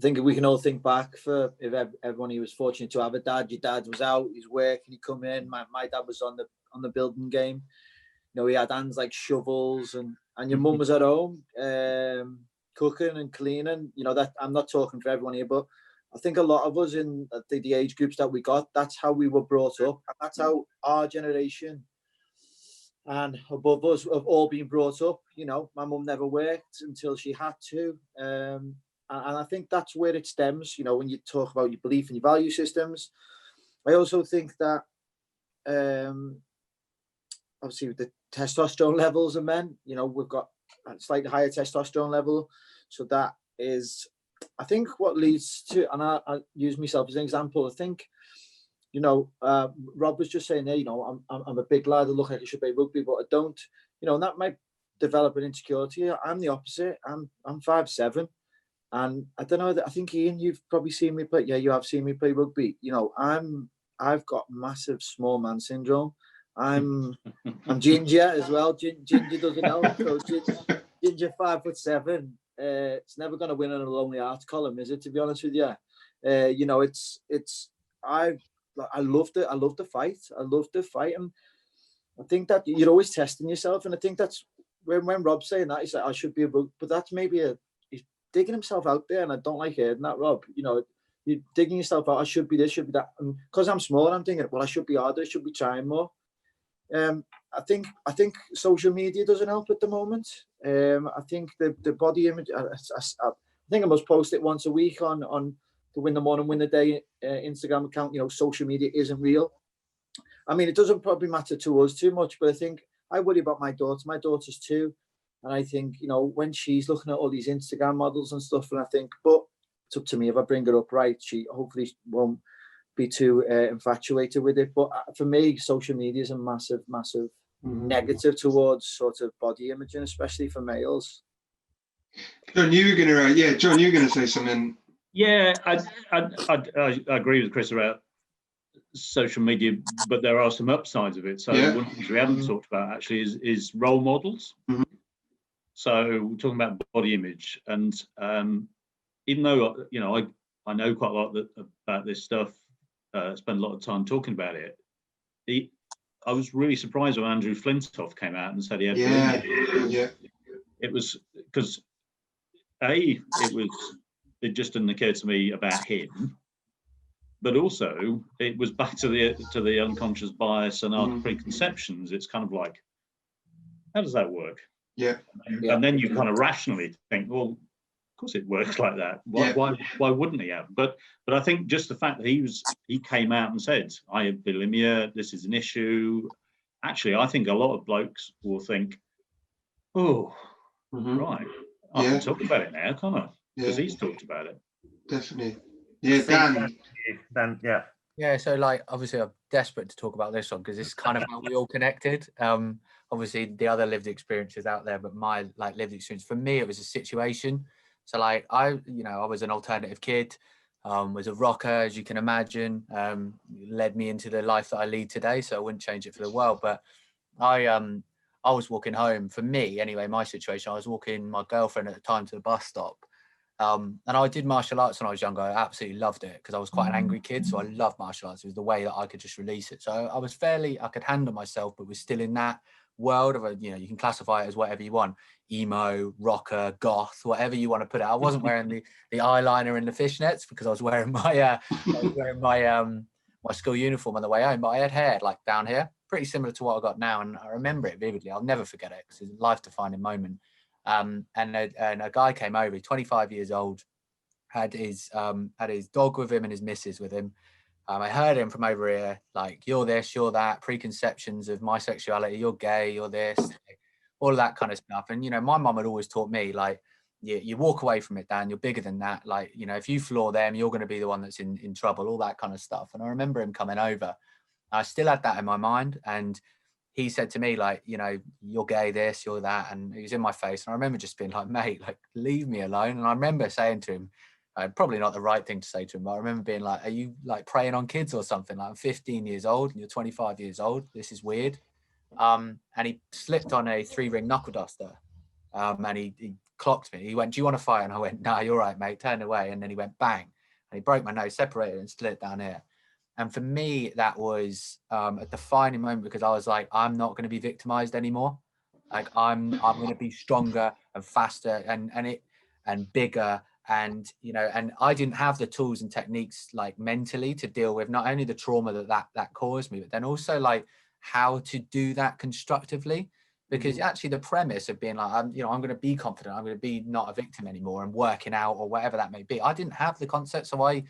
think we can all think back for if everyone who was fortunate to have a dad. Your dad was out, he's working, he come in. My dad was on the building game. You know, he had hands like shovels, and your mum was at home cooking and cleaning. You know, that I'm not talking for everyone here, but I think a lot of us in the age groups that we got, that's how we were brought up, and that's how our generation and above us have all been brought up. You know, my mum never worked until she had to, and I think that's where it stems. You know, when you talk about your belief and your value systems, I also think that obviously with the testosterone levels of men, you know, we've got a slightly higher testosterone level, so that is, I think, what leads to, and I use myself as an example. I think, you know, Rob was just saying there, you know, I'm a big lad, I look like I should play rugby, but I don't, you know, and that might develop an insecurity. I'm the opposite. I'm 5'7", and I don't know, I think, Ian, you've probably seen me play. Yeah, you have seen me play rugby. You know, I've got massive small man syndrome. I'm ginger as well. Ginger doesn't help. So ginger 5'7". It's never going to win on a Lonely Hearts column, is it? To be honest with you, you know, I love the fight. I love the fight, and I think that you're always testing yourself. And I think that's when Rob's saying that, he's like, I should be but that's maybe he's digging himself out there, and I don't like hearing that, Rob. You know, you're digging yourself out. I should be this, should be that. And because I'm small, I'm thinking, well, I should be harder, I should be trying more. I think social media doesn't help at the moment. I think the body image. I think I must post it once a week on the Win the Morning, Win the Day Instagram account. You know, social media isn't real. I mean, it doesn't probably matter to us too much, but I think I worry about my daughter. My daughter's 2, and I think, you know, when she's looking at all these Instagram models and stuff, and I think, but it's up to me if I bring her up right. She hopefully won't be too infatuated with it. But for me, social media is a massive negative towards sort of body imaging, especially for males. John, you were gonna say something. Yeah, I agree with Chris about social media, but there are some upsides of it. So one of the things we haven't talked about actually is role models. So we're talking about body image, and even though, you know, I know quite a lot about this stuff, spend a lot of time talking about it, I was really surprised when Andrew Flintoff came out and said he had Yeah. It was because it just didn't occur to me about him, but also it was back to the unconscious bias and our preconceptions. It's kind of like, how does that work? Yeah. And then you kind of rationally think, well, of course it works like that. Why wouldn't he have? But I think just the fact that he came out and said, I have bulimia, this is an issue. Actually, I think a lot of blokes will think, oh, right, I can talk about it now, can't I? Because he's talked about it. Definitely. Yeah, Dan. Yeah. Yeah, so like obviously I'm desperate to talk about this one because it's kind of how we all connected. Obviously the other lived experiences out there, but my like lived experience for me, it was a situation. So like I was an alternative kid, was a rocker, as you can imagine, led me into the life that I lead today. So I wouldn't change it for the world. But I was walking home, for me anyway, my situation, I was walking my girlfriend at the time to the bus stop. And I did martial arts when I was younger. I absolutely loved it because I was quite an angry kid. So I loved martial arts. It was the way that I could just release it. So I could handle myself, but was still in that world of you can classify it as whatever you want, emo, rocker, goth, whatever you want to put it. I wasn't wearing the eyeliner and the fishnets because I was wearing my my school uniform on the way home, but I had hair like down here, pretty similar to what I got now. And I remember it vividly. I'll never forget it because it's a life-defining moment. And a guy came over, 25 years old, had his dog with him and his missus with him. I heard him from over here, like, you're this, you're that, preconceptions of my sexuality, you're gay, you're this, all of that kind of stuff. And, my mum had always taught me, like, you walk away from it, Dan, you're bigger than that. Like, if you floor them, you're going to be the one that's in trouble, all that kind of stuff. And I remember him coming over. I still had that in my mind. And he said to me, like, you're gay, this, you're that. And he was in my face. And I remember just being like, mate, like, leave me alone. And I remember saying to him, probably not the right thing to say to him, but I remember being like, are you like preying on kids or something? Like, I'm 15 years old and you're 25 years old. This is weird. And he slipped on a 3-ring knuckle duster. And he clocked me. He went, do you want to fight? And I went, no, you're right, mate. Turned away. And then he went bang. And he broke my nose, separated and split down here. And for me, that was a defining moment because I was like, I'm not going to be victimized anymore. Like I'm going to be stronger and faster and bigger. And, and I didn't have the tools and techniques like mentally to deal with not only the trauma that caused me, but then also like how to do that constructively. Because actually the premise of being like, I'm going to be confident, I'm going to be not a victim anymore and working out or whatever that may be. I didn't have the concept. So my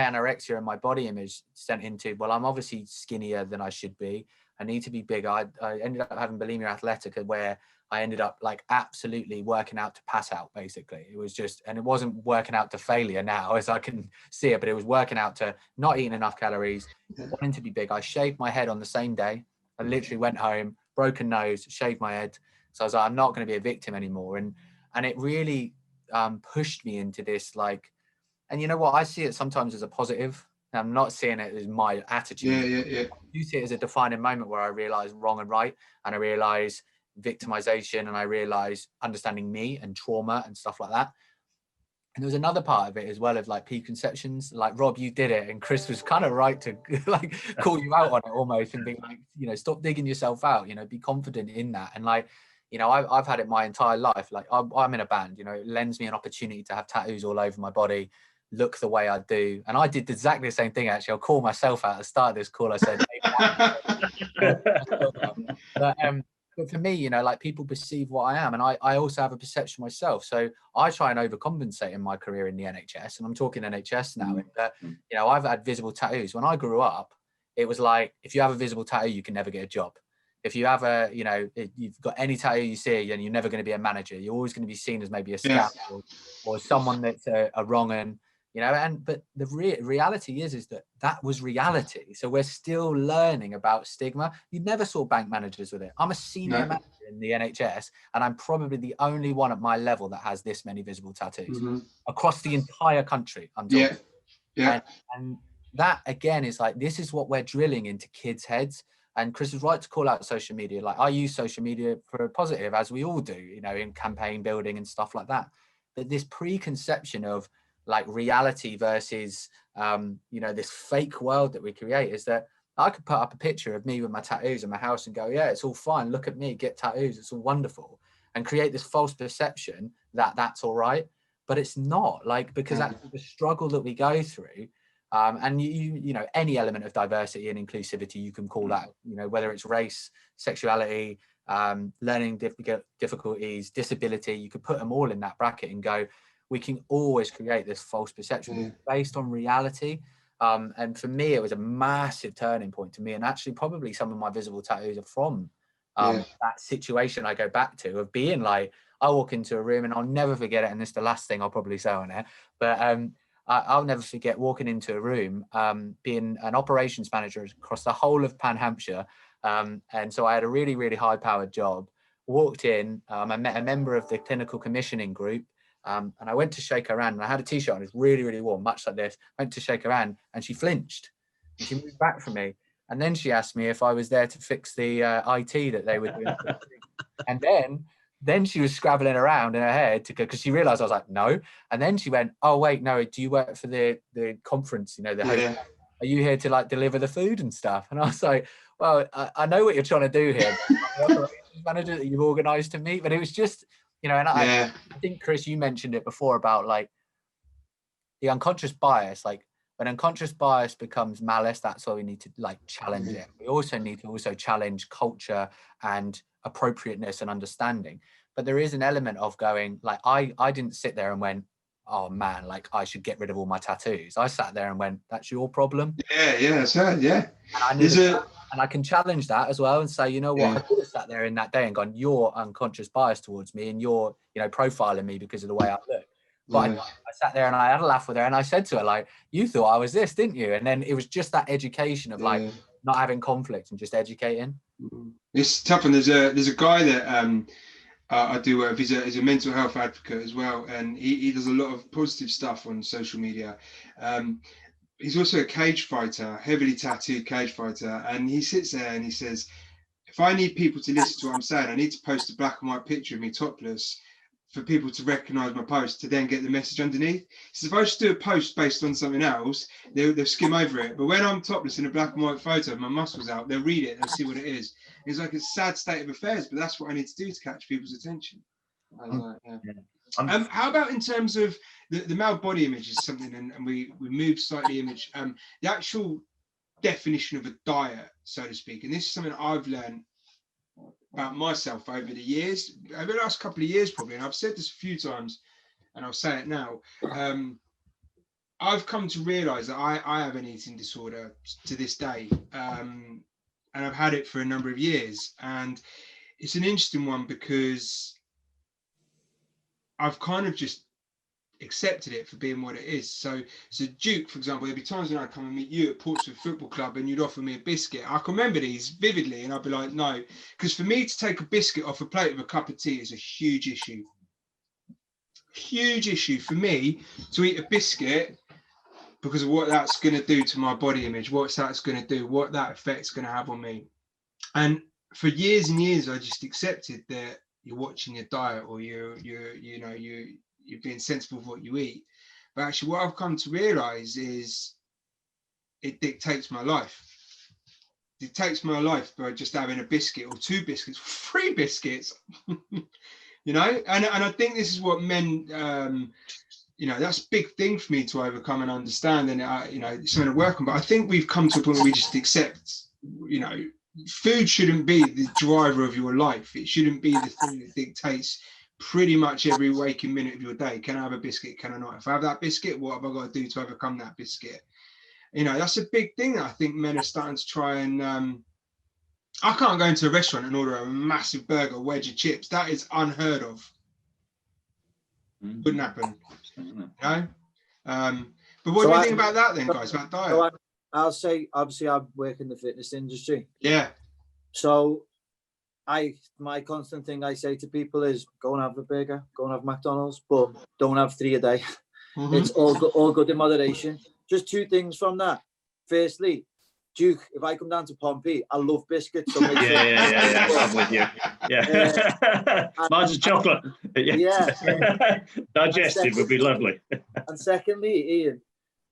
anorexia and my body image sent into, well, I'm obviously skinnier than I should be. I need to be bigger. I ended up having bulimia athletica where I ended up like absolutely working out to pass out, basically. It was just, and it wasn't working out to failure now as I can see it, but it was working out to not eating enough calories, wanting to be big. I shaved my head on the same day. I literally went home, broken nose, shaved my head. So I was like, I'm not going to be a victim anymore. And it really pushed me into this like, and you know what? I see it sometimes as a positive. I'm not seeing it as my attitude. Yeah. You see it as a defining moment where I realize wrong and right, and I realize victimization, and I realize understanding me and trauma and stuff like that. And there was another part of it as well of like preconceptions. Like, Rob, you did it, and Chris was kind of right to like call you out on it almost and be like, stop digging yourself out. Be confident in that. And like, I've had it my entire life. Like I'm in a band. It lends me an opportunity to have tattoos all over my body, look the way I do. And I did exactly the same thing, actually. I'll call myself out at the start of this call. I said, but for me, like people perceive what I am. And I also have a perception myself. So I try and overcompensate in my career in the NHS. And I'm talking NHS now. I've had visible tattoos. When I grew up, it was like, if you have a visible tattoo, you can never get a job. If you have you've got any tattoo you see, and you're never going to be a manager. You're always going to be seen as maybe a scab or someone that's a wrong un. But the reality is that was reality. So we're still learning about stigma. You never saw bank managers with it. I'm a senior manager in the NHS, and I'm probably the only one at my level that has this many visible tattoos across the entire country. I'm talking. And that again is like, this is what we're drilling into kids' heads. And Chris is right to call out social media. Like, I use social media for a positive, as we all do, in campaign building and stuff like that. But this preconception of like reality versus, this fake world that we create is that I could put up a picture of me with my tattoos in my house and go, yeah, it's all fine. Look at me, get tattoos. It's all wonderful. And create this false perception that that's all right. But it's not, like, because actually the struggle that we go through, and you know, any element of diversity and inclusivity, you can call that, you know, whether it's race, sexuality, learning difficulties, disability, you could put them all in that bracket and go, we can always create this false perception based on reality. And for me, it was a massive turning point to me. And actually, probably some of my visible tattoos are from that situation I go back to, of being like, I walk into a room, and I'll never forget it. And this is the last thing I'll probably say on it. But I'll never forget walking into a room, being an operations manager across the whole of Pan Hampshire. And so I had a really, really high powered job. Walked in, I met a member of the clinical commissioning group. And I went to shake her hand, and I had a t-shirt on, it was really, really warm, much like this. I went to shake her hand, and she flinched, and she moved back from me. And then she asked me if I was there to fix the IT that they were doing. And then she was scrabbling around in her head because she realized I was like, no. And then she went, oh, wait, no, do you work for the conference, you know, the host? Are you here to like deliver the food and stuff? And I was like, well, I know what you're trying to do here. The operations manager that you've organized to meet, but it was just, you know, and I think, Chris, you mentioned it before about like the unconscious bias. Like when unconscious bias becomes malice, that's why we need to like challenge it. We also need to also challenge culture and appropriateness and understanding. But there is an element of going, like, I didn't sit there and went, oh man, like I should get rid of all my tattoos. I sat there and went, that's your problem. And I can challenge that as well and say, you know what, I could have sat there in that day and gone, you're unconscious bias towards me, and you're, you know, profiling me because of the way I look. But I sat there and I had a laugh with her, and I said to her, like, you thought I was this, didn't you? And then it was just that education of like not having conflict and just educating. It's tough. And there's a guy that I do work with. He's a mental health advocate as well, and he does a lot of positive stuff on social media. He's also a cage fighter, heavily tattooed cage fighter, and he sits there and he says, if I need people to listen to what I'm saying, I need to post a black and white picture of me topless for people to recognize my post, to then get the message underneath. So if I just do a post based on something else, they'll skim over it. But when I'm topless in a black and white photo of my muscles out, they'll read it, they'll see what it is. It's like a sad state of affairs, but that's what I need to do to catch people's attention. How about in terms of the male body image is something, and we moved slightly image, the actual definition of a diet, so to speak, and this is something I've learned about myself over the years, over the last couple of years probably, and I've said this a few times and I'll say it now. I've come to realize that I have an eating disorder to this day, and I've had it for a number of years, and it's an interesting one because I've kind of just accepted it for being what it is. So Duke, for example, there'd be times when I'd come and meet you at Portsmouth Football Club and you'd offer me a biscuit. I can remember these vividly, and I'd be like, no, because for me to take a biscuit off a plate of a cup of tea is a huge issue. Huge issue for me to eat a biscuit because of what that's going to do to my body image, what that's going to do, what that effect's going to have on me. And for years and years, I just accepted that you're watching your diet, or you're being sensible of what you eat. But actually what I've come to realize is it dictates my life. It dictates my life by just having a biscuit or 2 biscuits, 3 biscuits, you know? And I think this is what men, you know, that's a big thing for me to overcome and understand, and you know, it's something to work on. But I think we've come to a point where we just accept, you know, food shouldn't be the driver of your life. It shouldn't be the thing that dictates pretty much every waking minute of your day. Can I have a biscuit? Can I not? If I have that biscuit, what have I got to do to overcome that biscuit? You know, that's a big thing that I think men are starting to try and I can't go into a restaurant and order a massive burger, wedge of chips. That is unheard of. Wouldn't happen. You know? But what do you think about that then, guys, about diet? So I'll say, obviously I work in the fitness industry. Yeah. So my constant thing I say to people is go and have a burger, go and have McDonald's, but don't have 3 a day. It's all good in moderation. Just 2 things from that. Firstly, Duke, if I come down to Pompey, I love biscuits. So make sure I'm with you. Yeah. Mine's a chocolate. Yeah. Digested would be lovely. And secondly, Ian,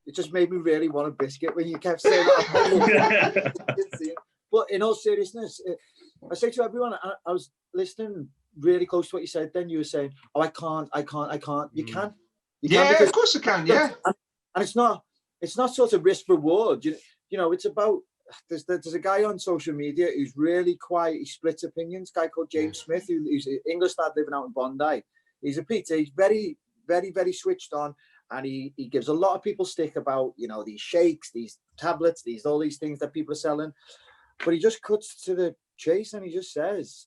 it just made me really want a biscuit when you kept saying that. But in all seriousness, I say to everyone, I was listening really close to what you said. Then you were saying, "Oh, I can't." You can. You can, Yeah, because, of course I can. Yeah, and it's not sort of risk reward. You know, it's about. There's a guy on social media who's really quiet. He splits opinions. A guy called James Smith, who's an English lad living out in Bondi. He's a PT. He's very, very, very switched on, and he gives a lot of people stick about, you know, these shakes, these tablets, all these things that people are selling. But he just cuts to the chase and he just says,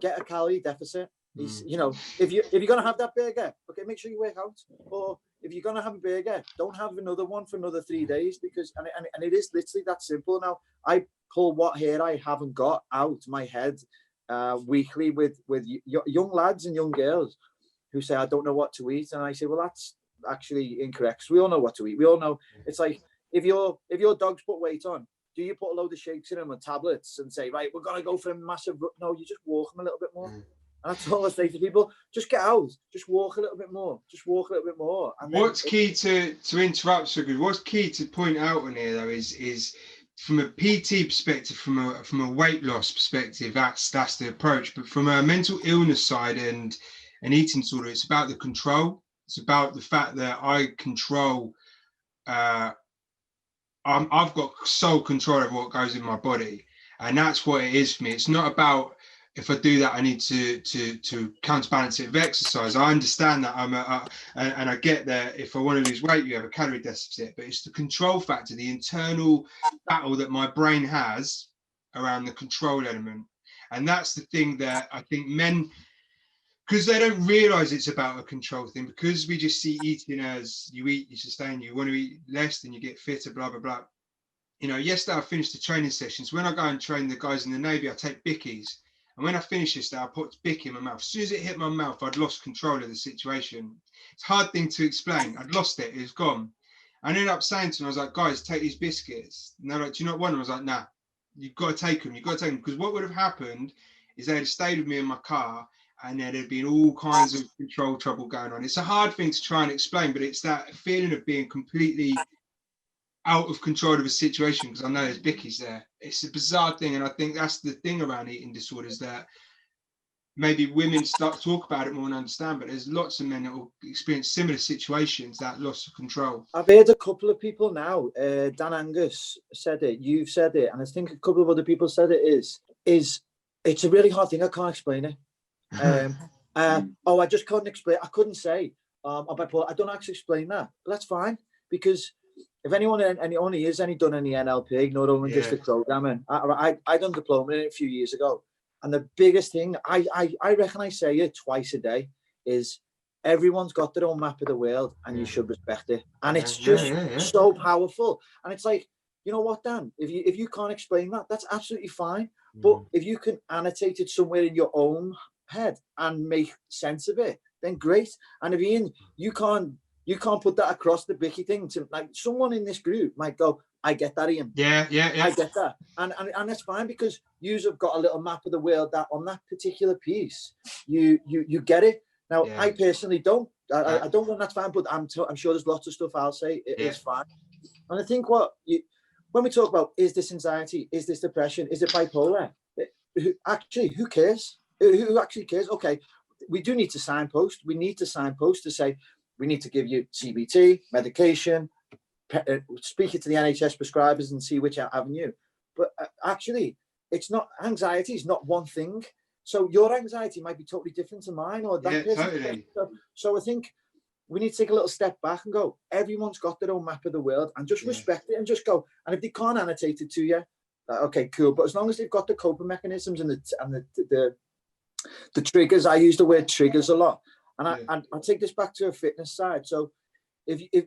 get a calorie deficit. He's, you know, if you're gonna have that burger, okay, make sure you work out. Or if you're gonna have a burger, don't have another one for another 3 days, because and it is literally that simple. Now I pull what hair I haven't got out my head weekly with young lads and young girls who say I don't know what to eat, and I say, well, that's actually incorrect. We all know what to eat. We all know. It's like if your dog's put weight on, do you put a load of shakes in them and tablets and say, right, we're going to go for a massive... No, you just walk them a little bit more. And that's all I say to people. Just get out. Just walk a little bit more. Just walk a little bit more. And what's key to interrupt, so good? What's key to point out on here, though, is from a PT perspective, from a weight loss perspective, that's the approach. But from a mental illness side and an eating disorder, it's about the control. It's about the fact that I control... I've got sole control over what goes in my body, and that's what it is for me. It's not about if I do that, I need to counterbalance it with exercise. I understand that and I get that if I want to lose weight, you have a calorie deficit, but it's the control factor, the internal battle that my brain has around the control element, and that's the thing that I think men, because they don't realize it's about a control thing, because we just see eating as you eat, you sustain, you want to eat less, then you get fitter, blah, blah, blah. You know, yesterday I finished the training sessions. When I go and train the guys in the Navy, I take bickies. And when I finished this, I put bicky in my mouth. As soon as it hit my mouth, I'd lost control of the situation. It's a hard thing to explain. I'd lost it. It was gone. I ended up saying to them, I was like, guys, take these biscuits. And they're like, do you not want them? I was like, nah, you've got to take them. You've got to take them. Because what would have happened is they'd have stayed with me in my car, and there'd been all kinds of control trouble going on. It's a hard thing to try and explain, but it's that feeling of being completely out of control of a situation, because I know there's bickies there. It's a bizarre thing, and I think that's the thing around eating disorders, that maybe women start to talk about it more and understand, but there's lots of men that will experience similar situations, that loss of control. I've heard a couple of people now, Dan Angus said it, you've said it, and I think a couple of other people said it, is it's a really hard thing, I can't explain it. Oh, I just couldn't explain. I couldn't say. I don't actually explain that. But that's fine, because if anyone done any NLP, neuro-linguistic programming, I done a diploma in it a few years ago, and the biggest thing I reckon I say it twice a day is everyone's got their own map of the world, and you should respect it. And it's just so powerful. And it's like, you know what, Dan? If you can't explain that, that's absolutely fine. But if you can annotate it somewhere in your own head and make sense of it, then great. And if Ian, you can't put that across the Bicky thing to, like, someone in this group might go, I get that, Ian. Yeah. I get that. And that's fine, because you've got a little map of the world that on that particular piece, you get it. Now, I personally don't. I don't know, that's fine, but I'm sure there's lots of stuff I'll say is fine. And I think when we talk about, is this anxiety, is this depression, is it bipolar? Actually, who cares? Who actually cares? Okay, we do need to signpost. We need to signpost to say, we need to give you CBT, medication, speak it to the NHS prescribers and see which avenue. But actually, it's not, anxiety is not one thing. So your anxiety might be totally different to mine, or that person. Totally. So I think we need to take a little step back and go, everyone's got their own map of the world, and just respect it and just go. And if they can't annotate it to you, okay, cool. But as long as they've got the coping mechanisms and the triggers, I use the word triggers a lot. And I take this back to a fitness side. So if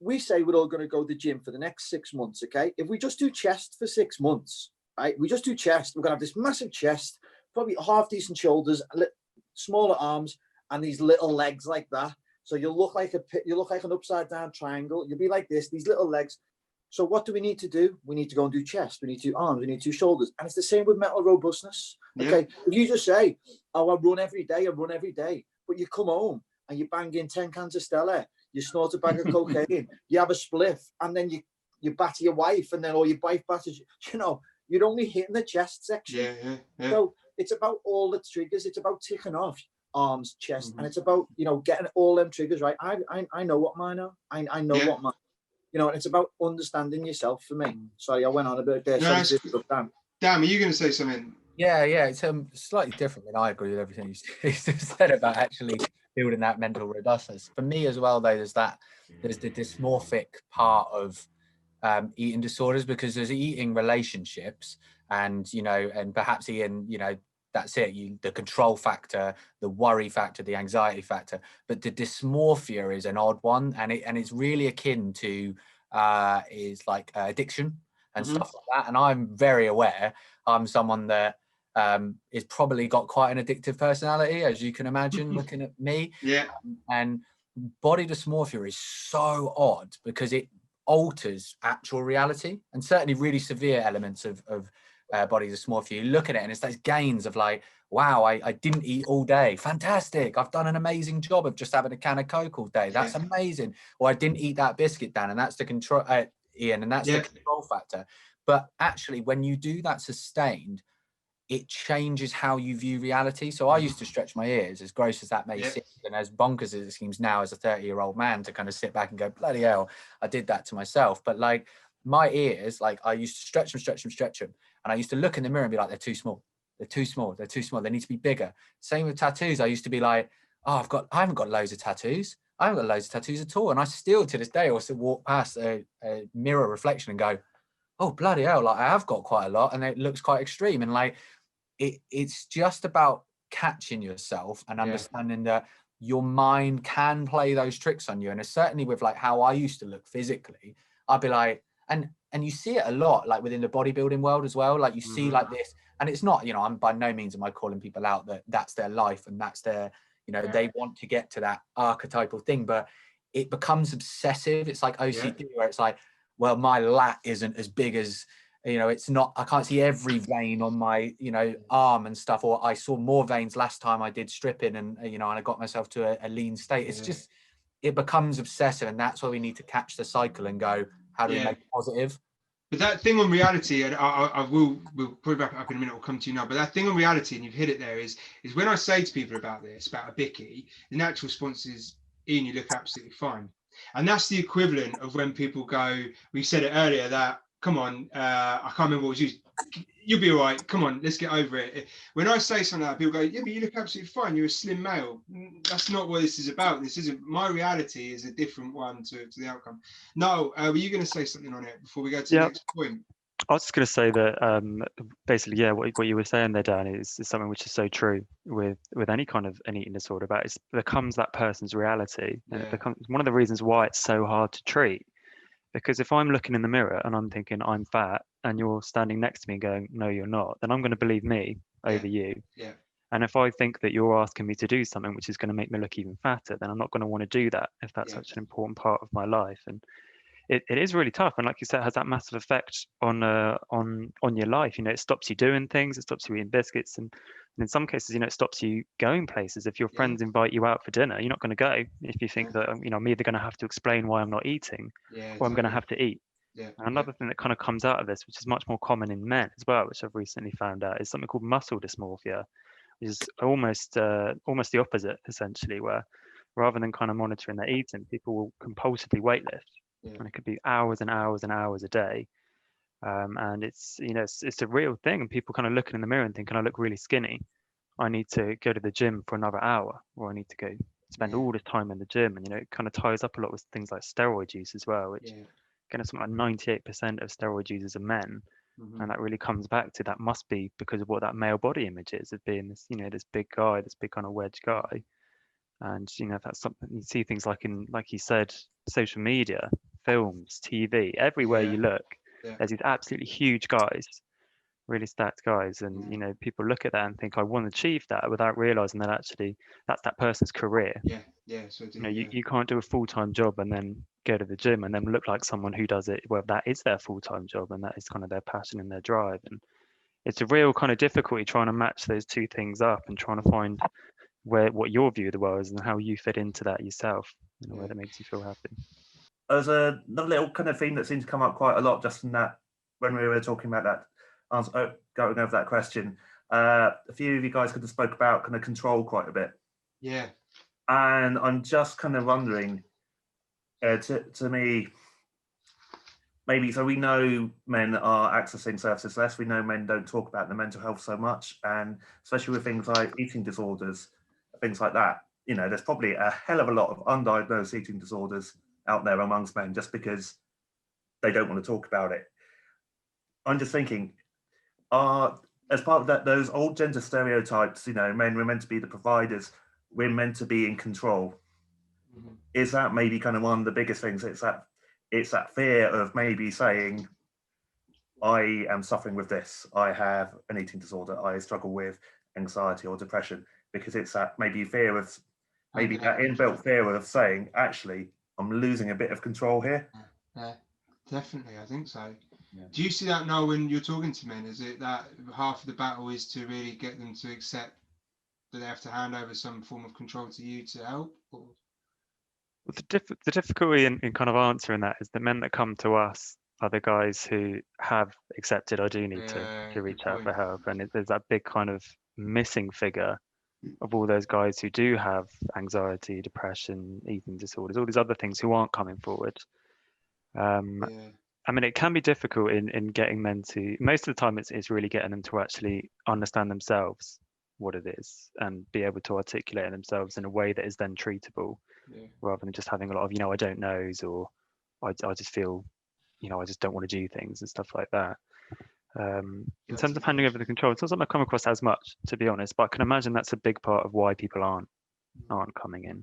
we say we're all going to go to the gym for the next 6 months, okay, if we just do chest for 6 months, right, we just do chest, we're going to have this massive chest, probably half decent shoulders, smaller arms, and these little legs like that. So you'll look like an upside down triangle. You'll be like this, these little legs. So what do we need to do? We need to go and do chest. We need to do arms. We need to do shoulders. And it's the same with mental robustness. Okay. If you just say, oh, I run every day, but you come home and you bang in 10 cans of Stella, you snort a bag of cocaine, you have a spliff, and then you batter your wife, and then or your wife batters you. You know, you're only hitting the chest section. Yeah. So it's about all the triggers. It's about ticking off arms, chest, and it's about, you know, getting all them triggers right. I know what mine are. I know what mine. You know, and it's about understanding yourself for me. Sorry, I went on a bit there. No, Dan, are you going to say something? Yeah, it's slightly different, and I agree with everything you said about actually building that mental robustness. For me as well, though, there's the dysmorphic part of eating disorders, because there's eating relationships, and you know, and perhaps Ian, you know, that's it. The control factor, the worry factor, the anxiety factor, but the dysmorphia is an odd one, and it's really akin to is like addiction and stuff like that. And I'm very aware I'm someone that is probably got quite an addictive personality, as you can imagine, looking at me. And body dysmorphia is so odd because it alters actual reality, and certainly really severe elements of body dysmorphia. You look at it and it's those gains of like, wow, I didn't eat all day. Fantastic. I've done an amazing job of just having a can of Coke all day. That's amazing. Or I didn't eat that biscuit, Dan, and that's the control, Ian, and that's the control factor. But actually, when you do that sustained, it changes how you view reality. So I used to stretch my ears, as gross as that may seem, and as bonkers as it seems now as a 30-year-old man to kind of sit back and go, bloody hell, I did that to myself. But like my ears, like I used to stretch them. And I used to look in the mirror and be like, they're too small. They need to be bigger. Same with tattoos. I used to be like, oh, I haven't got loads of tattoos. I haven't got loads of tattoos at all. And I still, to this day, also walk past a mirror reflection and go, oh, bloody hell, like I have got quite a lot, and it looks quite extreme. And like, it's just about catching yourself and understanding that your mind can play those tricks on you. And it's certainly with like how I used to look physically, I'd be like, and you see it a lot, like within the bodybuilding world as well. Like you see like this, and it's not, you know, I'm by no means am I calling people out that that's their life and that's their, you know, they want to get to that archetypal thing, but it becomes obsessive. It's like OCD, where it's like, well, my lat isn't as big as, you know, it's not, I can't see every vein on my, you know, arm and stuff, or I saw more veins last time I did stripping, and, you know, and I got myself to a lean state. It's just, it becomes obsessive, and that's where we need to catch the cycle and go, how do we make it positive? But that thing on reality, and we'll probably wrap it up in a minute, we'll come to you now, but that thing on reality, and you've hit it there, is when I say to people about this, about a bicky, the natural response is, Ian, you look absolutely fine. And that's the equivalent of when people go, we said it earlier, that, come on, I can't remember what was used, you'll be all right, come on, let's get over it. When I say something like that, people go, yeah, but you look absolutely fine, you're a slim male. That's not what this is about. This isn't, my reality is a different one to the outcome. No, were you going to say something on it before we go to the next point? I was just going to say that basically, what you were saying there, Dan, is something which is so true with any kind of an eating disorder. About it becomes that person's reality, and it becomes one of the reasons why it's so hard to treat. Because if I'm looking in the mirror and I'm thinking I'm fat, and you're standing next to me going, no, you're not, then I'm going to believe me over you. And if I think that you're asking me to do something which is going to make me look even fatter, then I'm not going to want to do that if that's such an important part of my life. And it is really tough. And like you said, it has that massive effect on your life. You know, it stops you doing things, it stops you eating biscuits, and in some cases, you know, it stops you going places. If your friends invite you out for dinner, you're not going to go if you think that, you know, I'm either going to have to explain why I'm not eating, or I'm going to have to eat. And another thing that kind of comes out of this, which is much more common in men as well, which I've recently found out, is something called muscle dysmorphia, which is almost the opposite, essentially, where rather than kind of monitoring their eating, people will compulsively weightlift, and it could be hours and hours and hours a day. And it's, you know, it's a real thing, and people kind of looking in the mirror and thinking, I look really skinny, I need to go to the gym for another hour, or I need to go spend all this time in the gym. And, you know, it kind of ties up a lot with things like steroid use as well, which again, something like 98% of steroid users are men. And that really comes back to, that must be because of what that male body image is, of being this, you know, this big guy, this big kind of wedge guy. And, you know, that's something you see things like in, like you said, social media, films, TV, everywhere you look, there's these absolutely huge guys, really stacked guys. And, you know, people look at that and think, I want to achieve that, without realizing that actually that's that person's career. So you know, you can't do a full-time job and then go to the gym and then look like someone who does it, well, that is their full-time job and that is kind of their passion and their drive. And it's a real kind of difficulty trying to match those two things up and trying to find what your view of the world is and how you fit into that yourself. in a way that makes you feel happy. There's another little kind of theme that seems to come up quite a lot just in that when we were talking about that answer, going over that question. A few of you guys could have spoke about kind of control quite a bit. Yeah. And I'm just kind of wondering, to me, maybe, so we know men are accessing services less. We know men don't talk about their mental health so much, and especially with things like eating disorders, things like that. You know, there's probably a hell of a lot of undiagnosed eating disorders out there amongst men just because they don't want to talk about it. I'm just thinking, as part of that, those old gender stereotypes, you know, men were meant to be the providers, we're meant to be in control. Mm-hmm. Is that maybe kind of one of the biggest things? It's that fear of maybe saying, I am suffering with this, I have an eating disorder, I struggle with anxiety or depression, because it's that maybe fear of, maybe that inbuilt fear of saying, actually, I'm losing a bit of control here. Yeah, definitely, I think so. Yeah. Do you see that now when you're talking to men? Is it that half of the battle is to really get them to accept that they have to hand over some form of control to you to help? Or? Well, the difficulty in kind of answering that is the men that come to us are the guys who have accepted I do need to reach out for help, and there's that big kind of missing figure of all those guys who do have anxiety, depression, eating disorders, all these other things who aren't coming forward. I mean, it can be difficult in getting men to, most of the time it's really getting them to actually understand themselves what it is and be able to articulate themselves in a way that is then treatable, rather than just having a lot of, I don't knows, or I just feel, I just don't want to do things and stuff like that. In terms of handing over the control, it's not something I've come across as much, to be honest, but I can imagine that's a big part of why people aren't coming in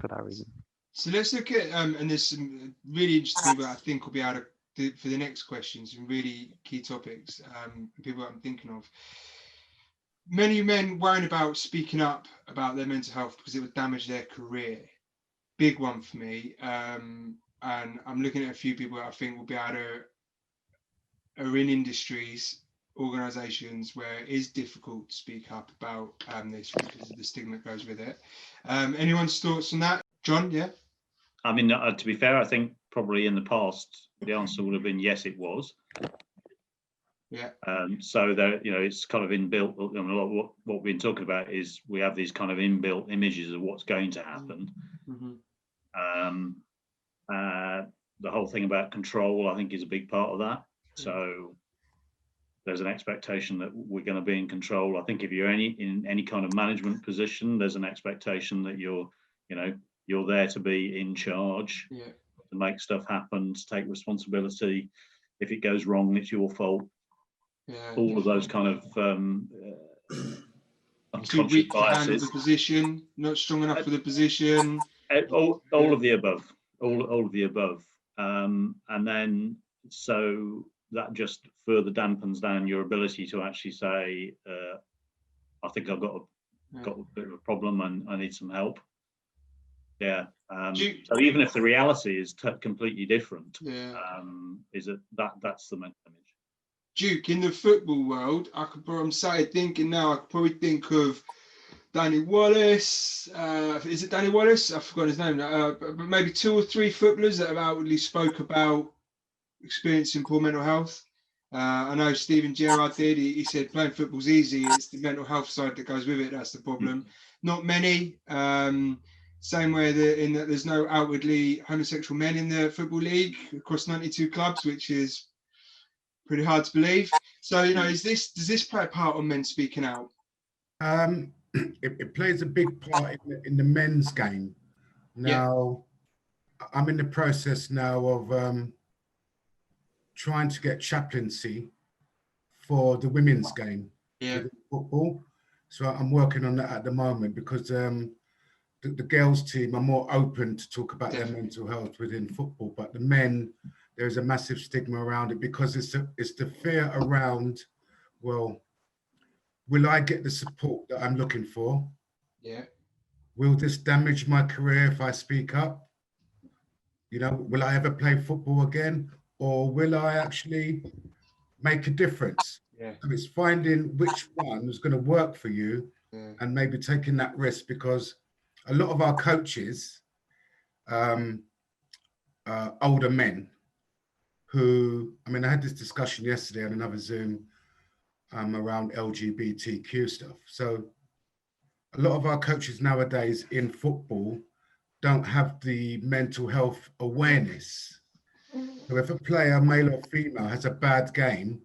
for that reason. So let's look at, and there's some really interesting, but I think will be able to, for the next questions, some really key topics, people that I'm thinking of. Many men worrying about speaking up about their mental health because it would damage their career. Big one for me. And I'm looking at a few people that I think will be able to, are in industries, organisations where it is difficult to speak up about this because of the stigma that goes with it. Anyone's thoughts on that? John, yeah? I mean, to be fair, I think probably in the past, the answer would have been yes, it was. Yeah. So there, it's kind of inbuilt. I mean, a lot of what we've been talking about is we have these kind of inbuilt images of what's going to happen. Mm-hmm. The whole thing about control, I think, is a big part of that. So there's an expectation that we're going to be in control. I think if you're in any kind of management position, there's an expectation that you're there to be in charge, to make stuff happen, to take responsibility. If it goes wrong, it's your fault. All of those kind of unconscious biases. The position, not strong enough for the position. All of the above. All of the above. And then so that just further dampens down your ability to actually say, I think I've got a bit of a problem and I need some help. Yeah. So even if the reality is completely different, is that's the mental image. Duke, in the football world, I'm started thinking now, I could probably think of Danny Wallace. Is it Danny Wallace? I've forgotten his name. But maybe 2 or 3 footballers that have outwardly spoke about experiencing poor mental health. I know Steven Gerrard did. He said playing football's easy. It's the mental health side that goes with it. That's the problem. Not many. Same way in that there's no outwardly homosexual men in the football league across 92 clubs, which is pretty hard to believe. So, does this play a part on men speaking out? It plays a big part in the men's game. Now, I'm in the process now of trying to get chaplaincy for the women's game within football. So I'm working on that at the moment because the girls team are more open to talk about their mental health within football, but the men, there's a massive stigma around it because it's the fear around, well, will I get the support that I'm looking for? Yeah. Will this damage my career if I speak up? Will I ever play football again? Or will I actually make a difference? Yeah. So it's finding which one is going to work for you and maybe taking that risk, because a lot of our coaches older men who, I mean, I had this discussion yesterday on another Zoom around LGBTQ stuff. So a lot of our coaches nowadays in football don't have the mental health awareness. So if a player, male or female, has a bad game,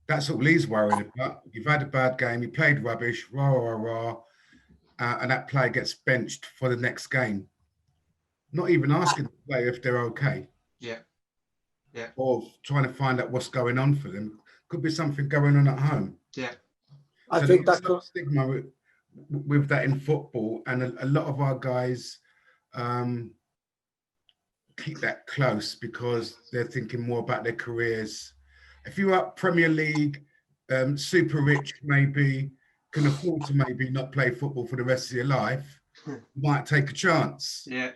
that's all he's worried about. You've had a bad game, you played rubbish, rah, rah, rah, and that player gets benched for the next game. Not even asking the player if they're okay. Yeah. Yeah. Or trying to find out what's going on for them. Could be something going on at home. Yeah. I think there's that stigma with that in football, and a lot of our guys keep that close because they're thinking more about their careers. If you're up Premier League, super rich, maybe can afford to maybe not play football for the rest of your life, might take a chance. Yeah.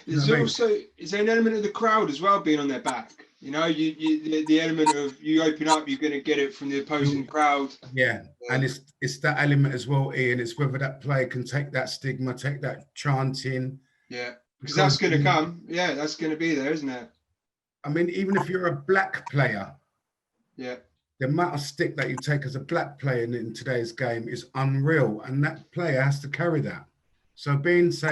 You know There's what I mean? also, is there an element of the crowd as well being on their back? You know, the element of you open up, you're going to get it from the opposing crowd. Yeah, and it's that element as well, Ian. It's whether that player can take that stigma, take that chanting. Yeah, because that's going to come. Yeah, that's going to be there, isn't it? I mean, even if you're a black player, yeah, the amount of stick that you take as a black player in today's game is unreal, and that player has to carry that. So being, say,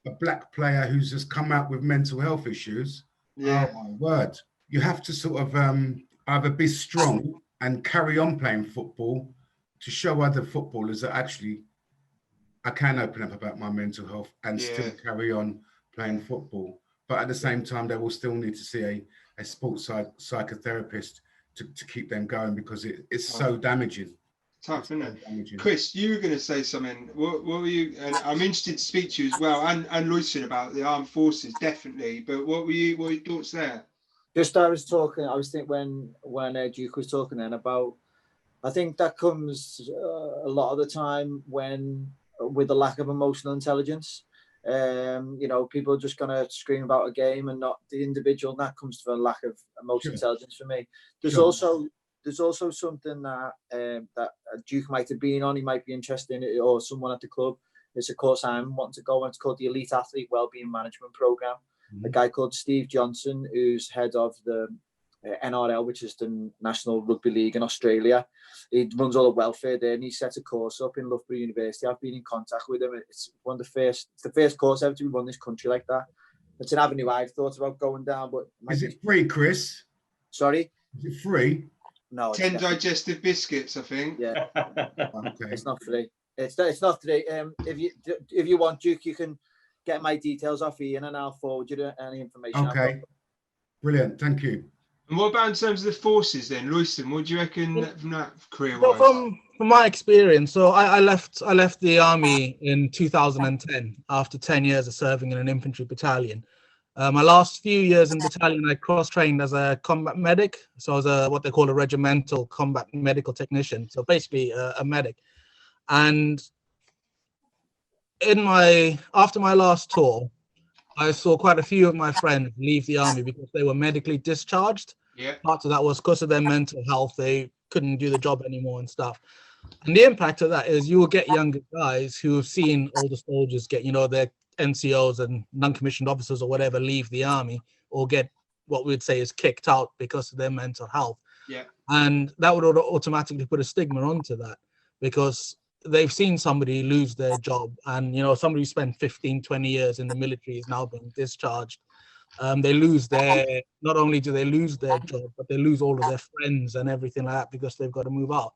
a black player who's just come out with mental health issues, yeah. Oh my word, you have to sort of either be strong and carry on playing football to show other footballers that actually I can open up about my mental health and still carry on playing football. But at the same time, they will still need to see a sports psychotherapist to keep them going, because it's so damaging. Tough, isn't it? Chris, you were going to say something. What were you? And I'm interested to speak to you as well, and Lucian, about the armed forces, definitely. But what were your thoughts there? Just I was thinking when Duke was talking then about, I think that comes a lot of the time with the lack of emotional intelligence. You know, people are just gonna scream about a game and not the individual, and that comes to a lack of emotional intelligence for me. There's also something that that Duke might have been on, he might be interested in it, or someone at the club. It's a course I'm wanting to go on. It's called the Elite Athlete Wellbeing Management Program. A guy called Steve Johnson, who's head of the NRL, which is the National Rugby League in Australia. He runs all the welfare there, and he set a course up in Loughborough University. I've been in contact with him. It's the first course ever to be run in this country like that. It's an avenue I've thought about going down, but is it free, Chris? Sorry? Is it free? No. 10 digestive biscuits, I think. Yeah. Okay. It's not free. It's not free. If you want, Duke, you can get my details off Ian, and I'll forward you any information. Okay. Brilliant. Thank you. And what about in terms of the forces then, Lucian? What do you reckon from that career-wise? Well, from my experience, so I left the army in 2010 after 10 years of serving in an infantry battalion. My last few years in battalion, I cross-trained as a combat medic. So I was what they call a regimental combat medical technician. So basically a medic. And after my last tour, I saw quite a few of my friends leave the army because they were medically discharged. Yeah. Part of that was because of their mental health. They couldn't do the job anymore and stuff. And the impact of that is you will get younger guys who have seen older soldiers get, their NCOs and non-commissioned officers or whatever leave the army, or get what we'd say is kicked out because of their mental health. Yeah. And that would automatically put a stigma onto that, because they've seen somebody lose their job, and somebody who spent 15, 20 years in the military is now being discharged. They lose not only do they lose their job, but they lose all of their friends and everything like that because they've got to move out.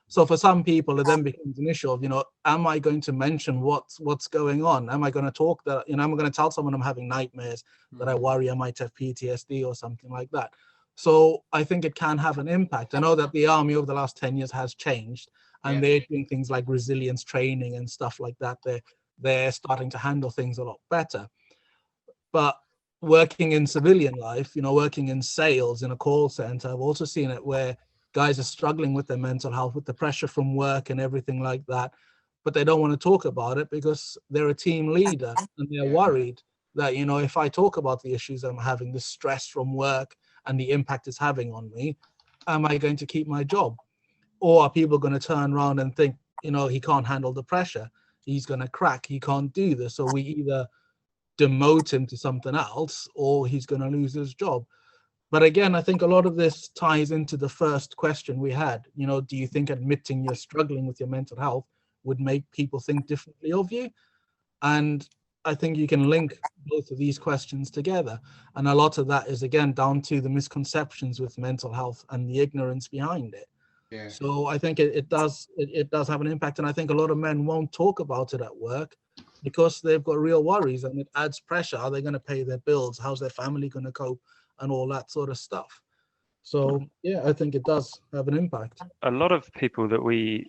So for some people, it then becomes an issue of, am I going to mention what's going on? Am I going to talk that, am I going to tell someone I'm having nightmares, that I worry I might have PTSD or something like that? So I think it can have an impact. I know that the army over the last 10 years has changed, and they're doing things like resilience training and stuff like that. They're starting to handle things a lot better. But working in civilian life, working in sales in a call center, I've also seen it where guys are struggling with their mental health, with the pressure from work and everything like that, but they don't want to talk about it because they're a team leader, and they're worried that, if I talk about the issues I'm having, the stress from work and the impact it's having on me, am I going to keep my job? Or are people going to turn around and think, he can't handle the pressure, he's going to crack, he can't do this? So we either demote him to something else, or he's going to lose his job. But again, I think a lot of this ties into the first question we had. You know, do you think admitting you're struggling with your mental health would make people think differently of you? And I think you can link both of these questions together. And a lot of that is, again, down to the misconceptions with mental health and the ignorance behind it. Yeah. So I think it does have an impact. And I think a lot of men won't talk about it at work because they've got real worries, and it adds pressure. Are they going to pay their bills? How's their family going to cope? And all that sort of stuff. So yeah, I think it does have an impact. A lot of people that we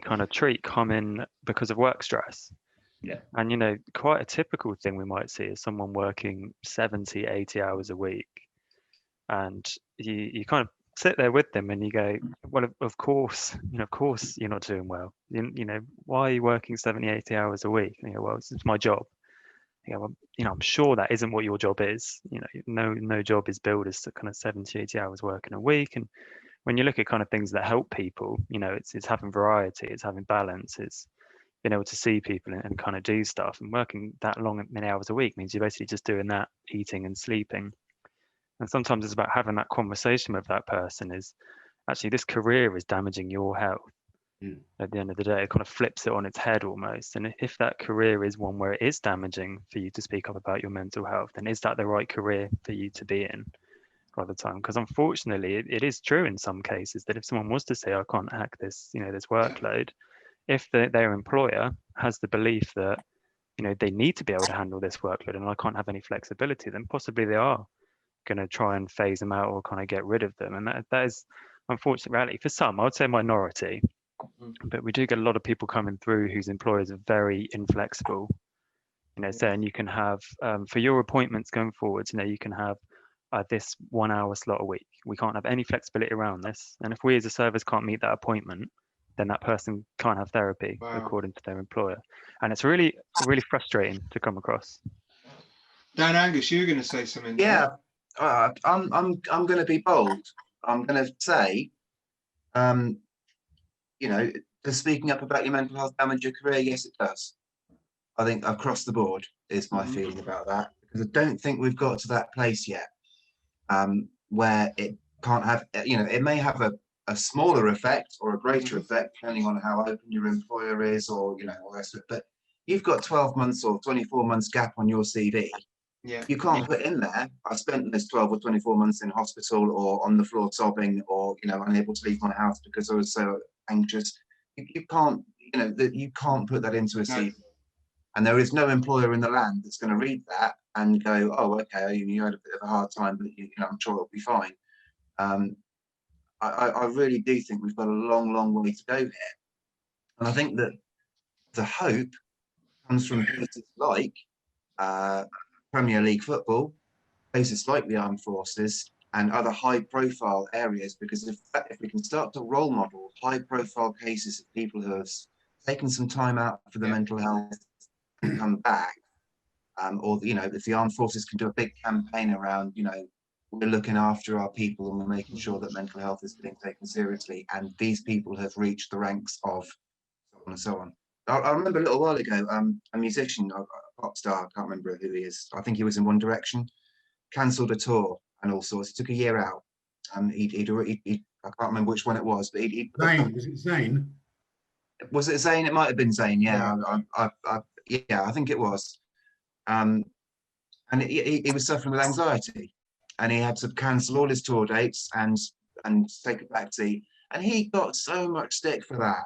kind of treat come in because of work stress. Yeah. And, you know, quite a typical thing we might see is someone working 70, 80 hours a week. And you kind of sit there with them and you go, well, of course, you know, of course you're not doing well. You know, why are you working 70, 80 hours a week? You know, well, it's my job. Well, you know, I'm sure that isn't what your job is. You know, no job is billed as kind of 70, 80 hours work in a week. And when you look at kind of things that help people, you know, it's having variety, it's having balance, it's being able to see people and kind of do stuff. And working that long, many hours a week means you're basically just doing that, eating and sleeping. And sometimes it's about having that conversation with that person is actually this career is damaging your health. At the end of the day, it kind of flips it on its head almost. And if that career is one where it is damaging for you to speak up about your mental health, then is that the right career for you to be in by the time? Because unfortunately, it is true in some cases that if someone was to say, I can't hack this, you know, this workload, if their employer has the belief that, you know, they need to be able to handle this workload and I can't have any flexibility, then possibly they are going to try and phase them out or kind of get rid of them. And that is unfortunate reality for some. I would say minority. But we do get a lot of people coming through whose employers are very inflexible, you know, saying you can have, for your appointments going forward, you know, you can have this 1 hour slot a week. We can't have any flexibility around this. And if we as a service can't meet that appointment, then that person can't have therapy according to their employer. And it's really, really frustrating to come across. Dan, Angus, you were going to say something. Yeah, I'm going to be bold. I'm going to say, you know, does speaking up about your mental health damage your career? Yes, it does. I think across the board is my feeling about that, because I don't think we've got to that place yet where it can't have, you know, it may have a smaller effect or a greater effect depending on how open your employer is, or, you know, all that stuff. But you've got 12 months or 24 months gap on your CV. Yeah. You can't put in there, I spent this 12 or 24 months in hospital or on the floor sobbing, or, you know, unable to leave my house because I was so anxious. You can't, you know, that you can't put that into a CV. And there is no employer in the land that's going to read that and go, oh, okay, you had a bit of a hard time, but you know, I'm sure it'll be fine. I really do think we've got a long, long way to go here. And I think that the hope comes from places like Premier League football, places like the armed forces, and other high-profile areas, because if we can start to role model high-profile cases of people who have taken some time out for the mental health and come back, or, you know, if the armed forces can do a big campaign around, you know, we're looking after our people and we're making sure that mental health is being taken seriously, and these people have reached the ranks of so on and so on. I remember a little while ago, a musician, a pop star, I can't remember who he is, I think he was in One Direction, cancelled a tour and all sorts. He took a year out. I can't remember which one it was, but Zayn, was it Zayn? Was it Zayn? It might have been Zayn. Yeah, yeah, I think it was. And he was suffering with anxiety, and he had to cancel all his tour dates and take a back seat. And he got so much stick for that.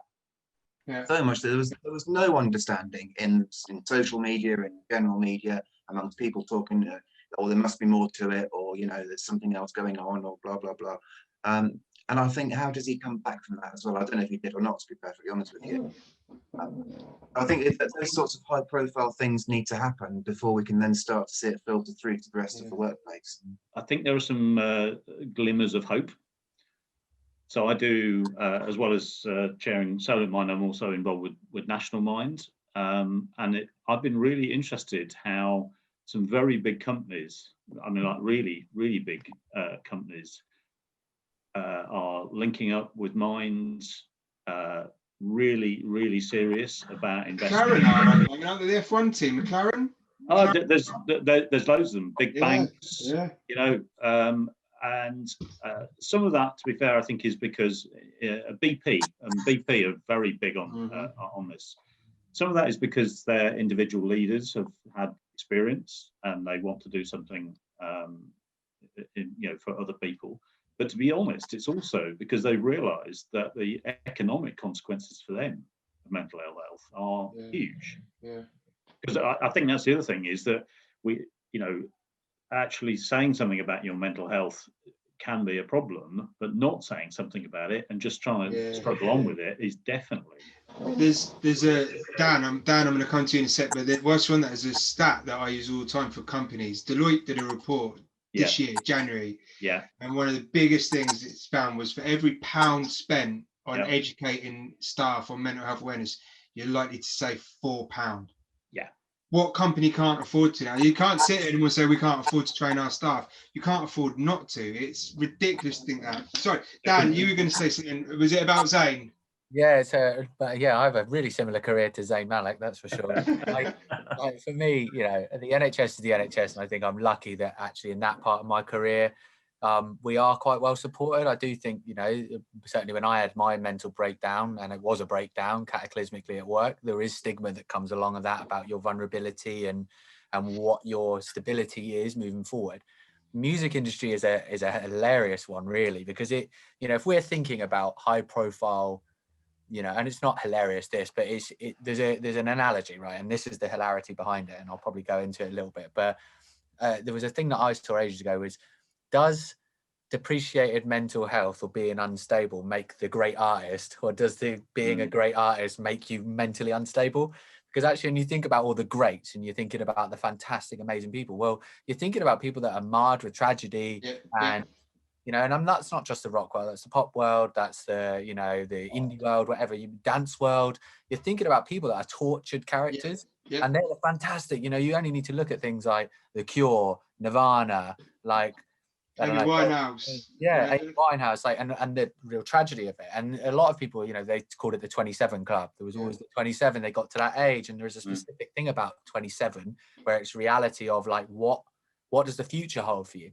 Yeah. So much that there was no understanding in social media and general media amongst people talking. Or there must be more to it, or, you know, there's something else going on, or blah blah blah. And I think, how does he come back from that as well? I don't know if he did or not, to be perfectly honest with you. I think those sorts of high-profile things need to happen before we can then start to see it filter through to the rest of the workplace. I think there are some glimmers of hope. So I do, as well as chairing Solent Mind, I'm also involved with National Mind, and I've been really interested how some very big companies, I mean, like really, really big companies, are linking up with Minds, really, really serious about investing. McLaren are, I mean, aren't they the F1 team, McLaren? Oh, there's loads of them. Big Yeah, banks, yeah. you know, and some of that, to be fair, I think is because BP are very big on this. Some of that is because their individual leaders have had experience and they want to do something, for other people. But to be honest, it's also because they realise that the economic consequences for them of mental ill health are huge. Yeah. Because I think that's the other thing is that we, actually saying something about your mental health can be a problem, but not saying something about it and just trying to struggle on with it is definitely. There's a Dan. I'm going to come to you in a sec, but there was one that is a stat that I use all the time for companies. Deloitte did a report this year, January. Yeah. And one of the biggest things it's found was for every pound spent on educating staff on mental health awareness, you're likely to save £4. Yeah. What company can't afford to now? You can't sit anymore and say we can't afford to train our staff. You can't afford not to. It's ridiculous to think that. Sorry, Dan, you were going to say something. Was it about Zayn? Yeah, but I have a really similar career to Zayn Malik, that's for sure. For me, the NHS is the NHS, and I think I'm lucky that actually in that part of my career, we are quite well supported. I do think, certainly when I had my mental breakdown, and it was a breakdown cataclysmically at work, there is stigma that comes along with that about your vulnerability and what your stability is moving forward. Music industry is a hilarious one, really, because if we're thinking about high profile, and it's not hilarious but there's an analogy, right? And this is the hilarity behind it, and I'll probably go into it a little bit. But there was a thing that I saw ages ago was, does depreciated mental health or being unstable make the great artist, or does being a great artist make you mentally unstable? Because actually, when you think about all the greats and you're thinking about the fantastic, amazing people, well, you're thinking about people that are marred with tragedy and that's not just the rock world, that's the pop world, that's the the indie world, whatever, dance world. You're thinking about people that are tortured characters, and they're fantastic. You only need to look at things like The Cure, Nirvana, like Amy Winehouse. Amy Winehouse, and the real tragedy of it. And a lot of people, they called it the 27 Club. There was always the 27. They got to that age, and there's a specific thing about 27 where it's reality of what does the future hold for you?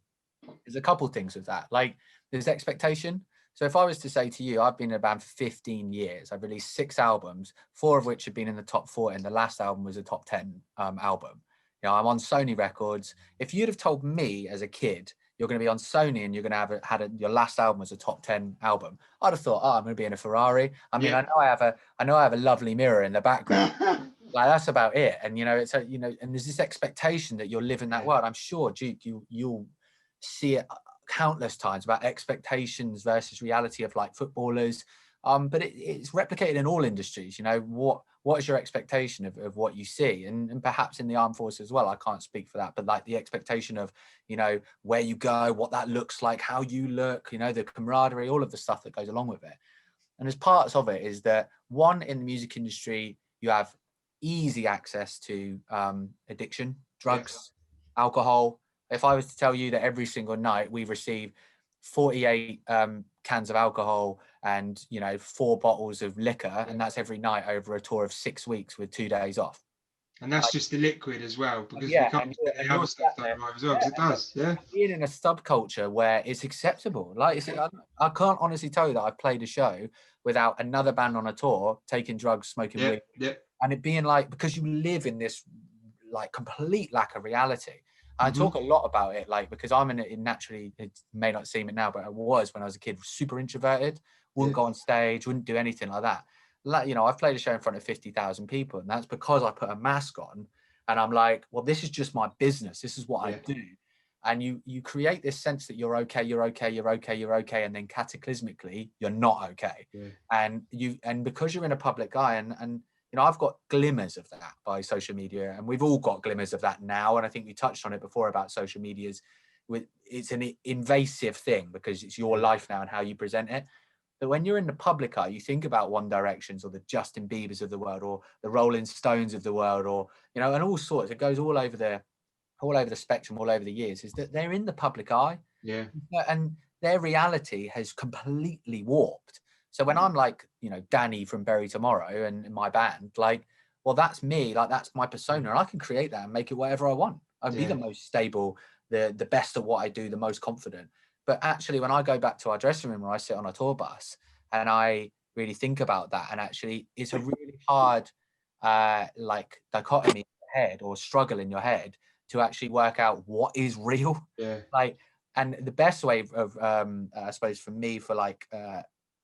There's a couple things with that. Like, there's expectation. So if I was to say to you, I've been in a band for 15 years. I've released 6 albums, 4 of which have been in the top 40, and the last album was a top 10 album. I'm on Sony Records. If you'd have told me as a kid, you're going to be on Sony and you're going to have your last album was a top 10 album, I'd have thought, I'm going to be in a Ferrari. I mean, I know I have a lovely mirror in the background. Like, that's about it. And it's and there's this expectation that you're living that world. I'm sure, Duke, you'll see it countless times about expectations versus reality of like footballers. But it's replicated in all industries. What is your expectation of what you see, and perhaps in the armed forces as well. I can't speak for that, but like the expectation of where you go, what that looks like, how you look, the camaraderie, all of the stuff that goes along with it. And as parts of it is that, one, in the music industry, you have easy access to addiction, drugs, alcohol. If I was to tell you that every single night we receive 48 cans of alcohol and 4 bottles of liquor, and that's every night over a tour of 6 weeks with 2 days off. And that's just the liquid as well, because we can't put the other stuff down the right as well, because it does. Being in a subculture where it's acceptable, like I can't honestly tell you that I've played a show without another band on a tour taking drugs, smoking weed, and it being like, because you live in this like complete lack of reality. I talk a lot about it, like, because I'm in it naturally. It may not seem it now, but I was when I was a kid, super introverted, wouldn't go on stage, wouldn't do anything like that. Like, I've played a show in front of 50,000 people, and that's because I put a mask on, and I'm like, well, this is just my business. This is what I do. And you create this sense that you're okay, and then cataclysmically you're not okay. And because you're in a public eye, and I've got glimmers of that by social media, and we've all got glimmers of that now. And I think we touched on it before about social medias. It's an invasive thing because it's your life now and how you present it. But when you're in the public eye, you think about One Directions or the Justin Biebers of the world or the Rolling Stones of the world, or and all sorts. It goes all over the spectrum, all over the years. Is that they're in the public eye, and their reality has completely warped. So when I'm like, Danny from Bury Tomorrow and my band, like, well, that's me, like that's my persona, and I can create that and make it whatever I want. I'd be the most stable, the best at what I do, the most confident. But actually, when I go back to our dressing room or I sit on a tour bus and I really think about that, and actually it's a really hard like dichotomy in your head, or struggle in your head, to actually work out what is real. Like, and the best way of I suppose for me, for like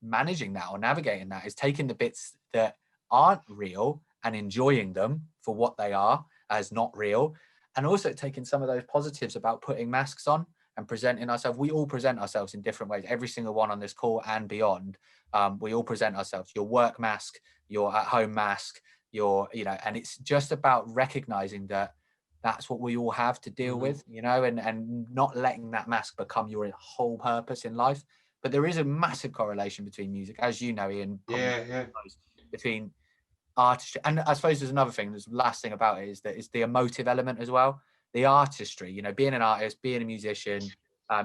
managing that or navigating that, is taking the bits that aren't real and enjoying them for what they are, as not real, and also taking some of those positives about putting masks on and presenting ourselves. We all present ourselves in different ways, every single one on this call and beyond. We all present ourselves, your work mask, your at home mask, your, you know, and it's just about recognizing that that's what we all have to deal with, you know, and not letting that mask become your whole purpose in life. But there is a massive correlation between music, as you know, Ian, between artistry. And I suppose there's another thing, there's the last thing about it, is that it's the emotive element as well. The artistry, you know, being an artist, being a musician,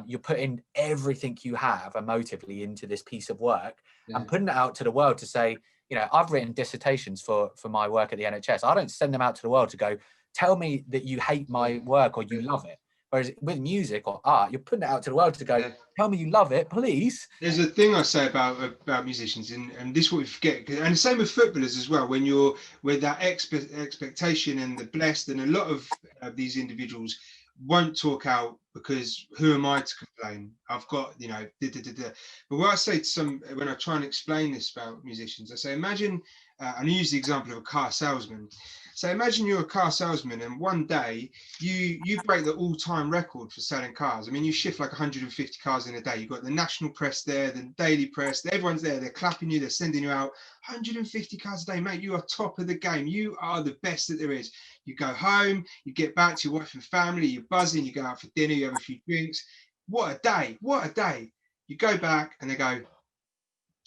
you're putting everything you have emotively into this piece of work and putting it out to the world to say, you know, I've written dissertations for my work at the NHS. I don't send them out to the world to go, tell me that you hate my work or you love it. Whereas with music or art, you're putting it out to the world to go, tell me you love it, please. There's a thing I say about musicians, and this is what we forget, and the same with footballers as well. When you're with that expectation and the blessed, and a lot of these individuals won't talk out because who am I to complain? I've got, you know, But what I say to some, when I try and explain this about musicians, I say, imagine, and I use the example of a car salesman. So imagine you're a car salesman and one day you break the all-time record for selling cars. I mean, you shift like 150 cars in a day. You've got the national press there, the daily press, everyone's there, they're clapping you, they're sending you out. 150 cars a day, mate, you are top of the game. You are the best that there is. You go home, you get back to your wife and family, you're buzzing, you go out for dinner, you have a few drinks. What a day, what a day. You go back and they go,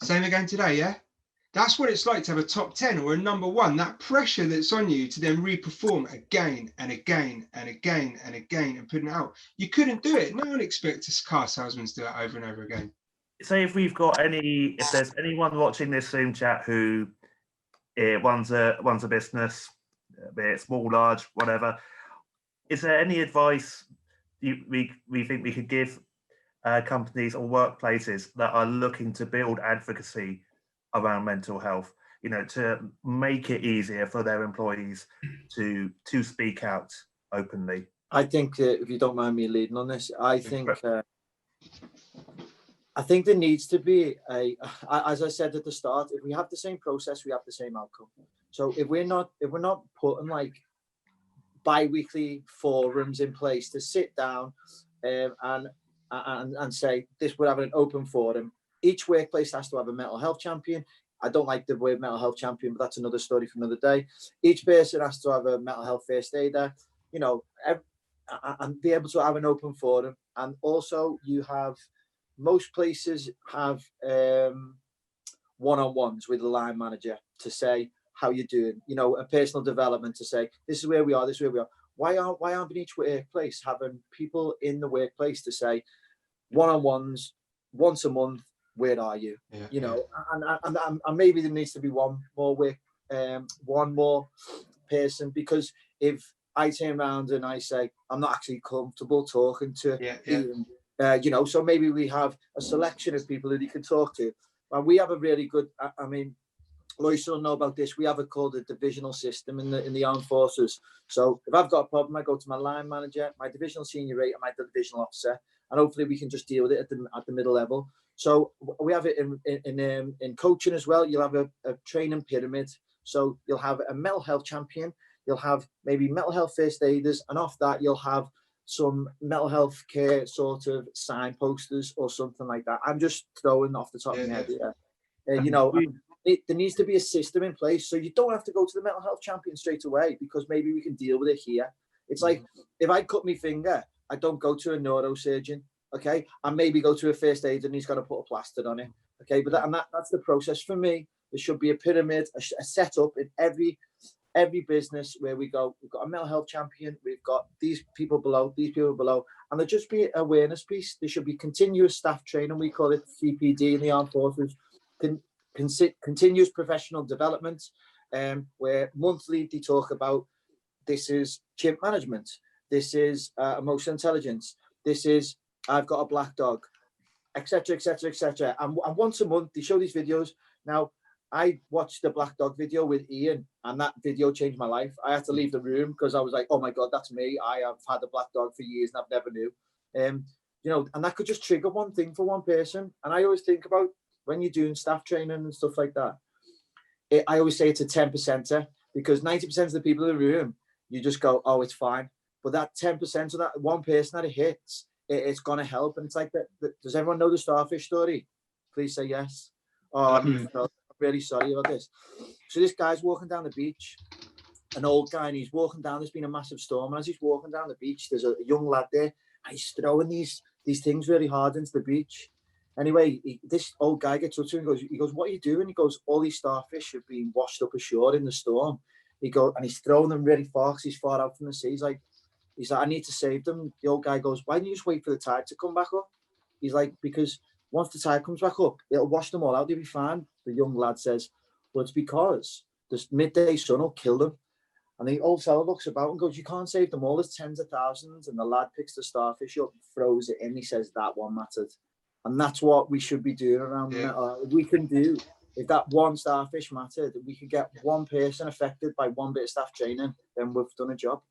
same again today, yeah? That's what it's like to have a top 10 or a number one, that pressure that's on you to then re-perform again and again and again and again and putting it out. You couldn't do it. No one expects car salesmen to do it over and over again. Say if there's anyone watching this Zoom chat who runs a business, be it small, large, whatever, is there any advice we think we could give companies or workplaces that are looking to build advocacy around mental health, you know, to make it easier for their employees to speak out openly? I think, if you don't mind me leading on this, I think there needs to be as I said at the start, if we have the same process, we have the same outcome. So if we're not putting like bi-weekly forums in place to sit down and say this, we're having an open forum. Each workplace has to have a mental health champion. I don't like the word mental health champion, but that's another story for another day. Each person has to have a mental health first aider, you know, and be able to have an open forum. And also you have, most places have one-on-ones with the line manager to say how you're doing, you know, a personal development to say, this is where we are, this is where we are. Why aren't each workplace having people in the workplace to say one-on-ones once a month, where are you? You know, and maybe there needs to be one more person, because if I turn around and I say I'm not actually comfortable talking to Ian, you know, so maybe we have a selection of people that he can talk to. And we have a really good, I mean, Lois will know about this. We have called a divisional system in the armed forces. So if I've got a problem, I go to my line manager, my divisional senior rate, and my divisional officer, and hopefully we can just deal with it at the middle level. So we have it in coaching as well. You'll have a training pyramid. So you'll have a mental health champion. You'll have maybe mental health first aiders, and off that you'll have some mental health care sort of signposters or something like that. I'm just throwing off the top of my head. You know, there needs to be a system in place, so you don't have to go to the mental health champion straight away, because maybe we can deal with it here. It's like if I cut my finger, I don't go to a neurosurgeon, okay? I maybe go to a first aider and he's got to put a plaster on it, okay? But that's the process for me. There should be a pyramid, a setup in every business where we go, we've got a mental health champion, we've got these people below, and there just be an awareness piece. There should be continuous staff training, we call it CPD in the armed forces, continuous professional development, where monthly they talk about this is chimp management, this is emotional intelligence, this is I've got a black dog, etc., etc., etc. And once a month they show these videos. Now, I watched the black dog video with Ian, and that video changed my life. I had to leave the room because I was like, oh my God, that's me. I have had a black dog for years and I've never knew. You know, and that could just trigger one thing for one person. And I always think about when you're doing staff training and stuff like that, I always say it's a 10%er, because 90% of the people in the room, you just go, oh, it's fine. But that 10% of that one person that it hits, it's going to help. And it's like, does everyone know the Starfish Story? Please say yes. Oh, I'm really sorry about this. So this guy's walking down the beach, an old guy, and he's walking down. There's been a massive storm. And as he's walking down the beach, there's a young lad there, and he's throwing these things really hard into the beach. Anyway, this old guy gets up to him and he goes, what are you doing? He goes, all these starfish are being washed up ashore in the storm. And he's throwing them really far because he's far out from the sea. He's like, I need to save them. The old guy goes, why don't you just wait for the tide to come back up? He's like, because once the tide comes back up, it'll wash them all out. They'll be fine. The young lad says, well, it's because the midday sun will kill them. And the old fella looks about and goes, you can't save them all. There's tens of thousands. And the lad picks the starfish up and throws it in. He says, that one mattered. And that's what we should be doing around we can do. If that one starfish mattered, we could get one person affected by one bit of staff training, then we've done a job.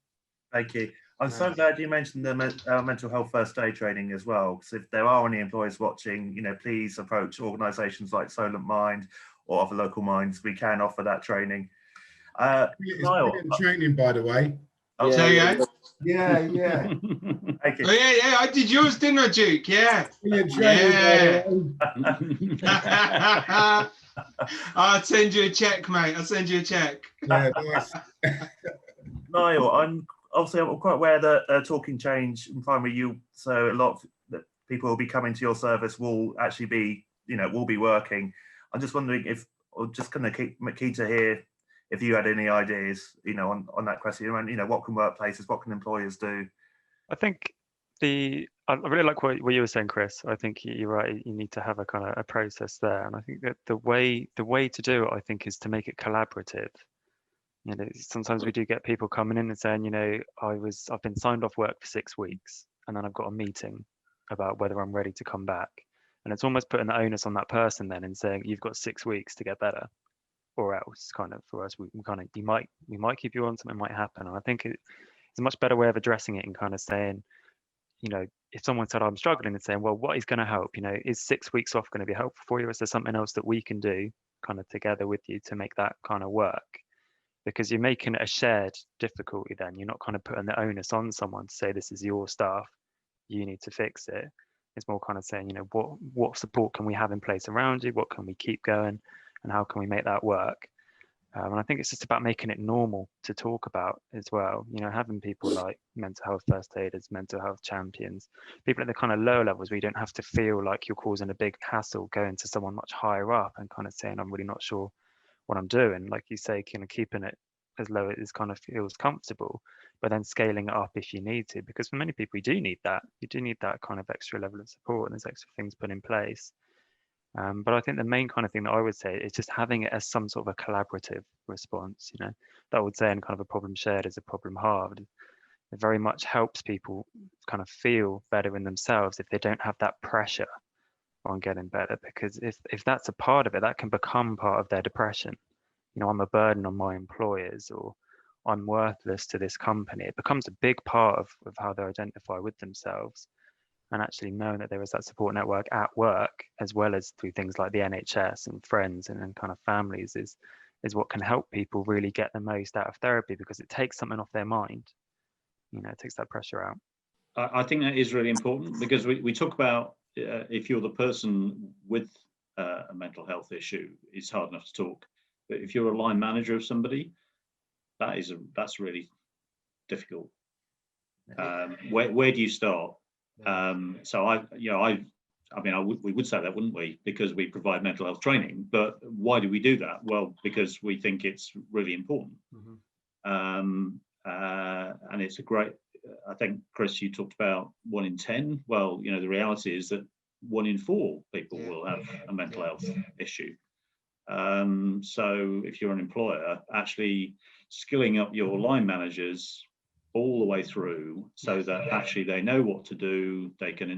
Thank you. I'm so glad you mentioned the mental health first aid training as well, because if there are any employers watching, you know, please approach organisations like Solent Mind or other local minds. We can offer that training. It's brilliant training, by the way. Oh, yeah. Thank you. Oh, yeah, I did yours, didn't I, Duke? Yeah. Brilliant training, yeah. I'll send you a check, mate. I'll send you a check. Yeah, nice. Niall, I'm quite aware that Talking Change in primary, so a lot of the people who will be coming to your service will actually be, will be working. I'm just wondering just kind of keen to hear if you had any ideas, on that question, around, what can workplaces, what can employers do? I think I really like what you were saying, Chris. I think you're right. You need to have a kind of a process there, and I think that the way to do it, I think, is to make it collaborative. Sometimes we do get people coming in and saying, I've been signed off work for 6 weeks, and then I've got a meeting about whether I'm ready to come back, and it's almost putting the onus on that person then and saying you've got 6 weeks to get better, or else kind of for us we might keep you on, something might happen. And I think it's a much better way of addressing it and kind of saying, if someone said I'm struggling, and saying, well, what is going to help? Is 6 weeks off going to be helpful for you? Is there something else that we can do kind of together with you to make that kind of work? Because you're making it a shared difficulty then. You're not kind of putting the onus on someone to say, this is your stuff, you need to fix it. It's more kind of saying, what support can we have in place around you? What can we keep going? And how can we make that work? And I think it's just about making it normal to talk about as well. Having people like mental health first aiders, mental health champions, people at the kind of lower levels where you don't have to feel like you're causing a big hassle going to someone much higher up and kind of saying, I'm really not sure what I'm doing. Like you say, kind of keeping it as low as kind of feels comfortable, but then scaling it up if you need to, because for many people you do need that kind of extra level of support, and there's extra things put in place. But I think the main kind of thing that I would say is just having it as some sort of a collaborative response. That would say, in kind of a problem shared is a problem halved. It very much helps people kind of feel better in themselves if they don't have that pressure on getting better, because if that's a part of it, that can become part of their depression. I'm a burden on my employers, or I'm worthless to this company. It becomes a big part of how they identify with themselves. And actually knowing that there is that support network at work, as well as through things like the NHS and friends and kind of families, is what can help people really get the most out of therapy, because it takes something off their mind. It takes that pressure out. I think that is really important, because we talk about if you're the person with a mental health issue, it's hard enough to talk. But if you're a line manager of somebody, that's really difficult. Where do you start? So we would say that, wouldn't we? Because we provide mental health training. But why do we do that? Well, because we think it's really important. Mm-hmm. And it's a great. I think, Chris, you talked about 1 in 10. Well, the reality is that 1 in 4 people will have a mental health issue. So if you're an employer, actually skilling up your line managers all the way through, so that actually they know what to do, they can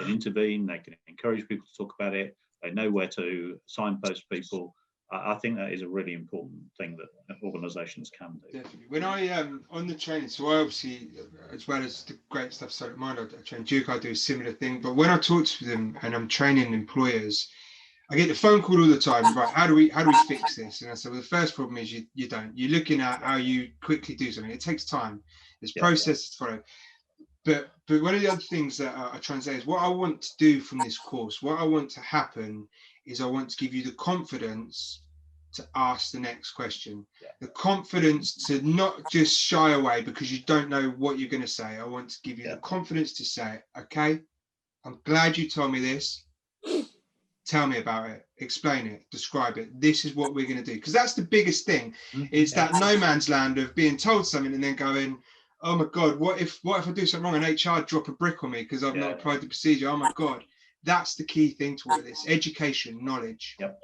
intervene, they can encourage people to talk about it, they know where to signpost people. I think that is a really important thing that organisations can do. Definitely. When I on the training, so I obviously, as well as the great stuff, so mine, I train Duke, I do a similar thing. But when I talk to them and I'm training employers, I get the phone call all the time. Right, how do we fix this? And I said, well, the first problem is you don't. You're looking at how you quickly do something. It takes time. There's processes to follow. But one of the other things that I try and say is what I want to do from this course, what I want to happen is I want to give you the confidence to ask the next question, the confidence to not just shy away because you don't know what you're going to say. I want to give you the confidence to say, okay, I'm glad you told me this. Tell me about it, explain it, describe it. This is what we're going to do. Because that's the biggest thing. It's that no man's land of being told something and then going, oh my God, what if I do something wrong and HR drop a brick on me because I've not applied the procedure? Oh my God. That's the key thing to all of this. Education, knowledge. Yep.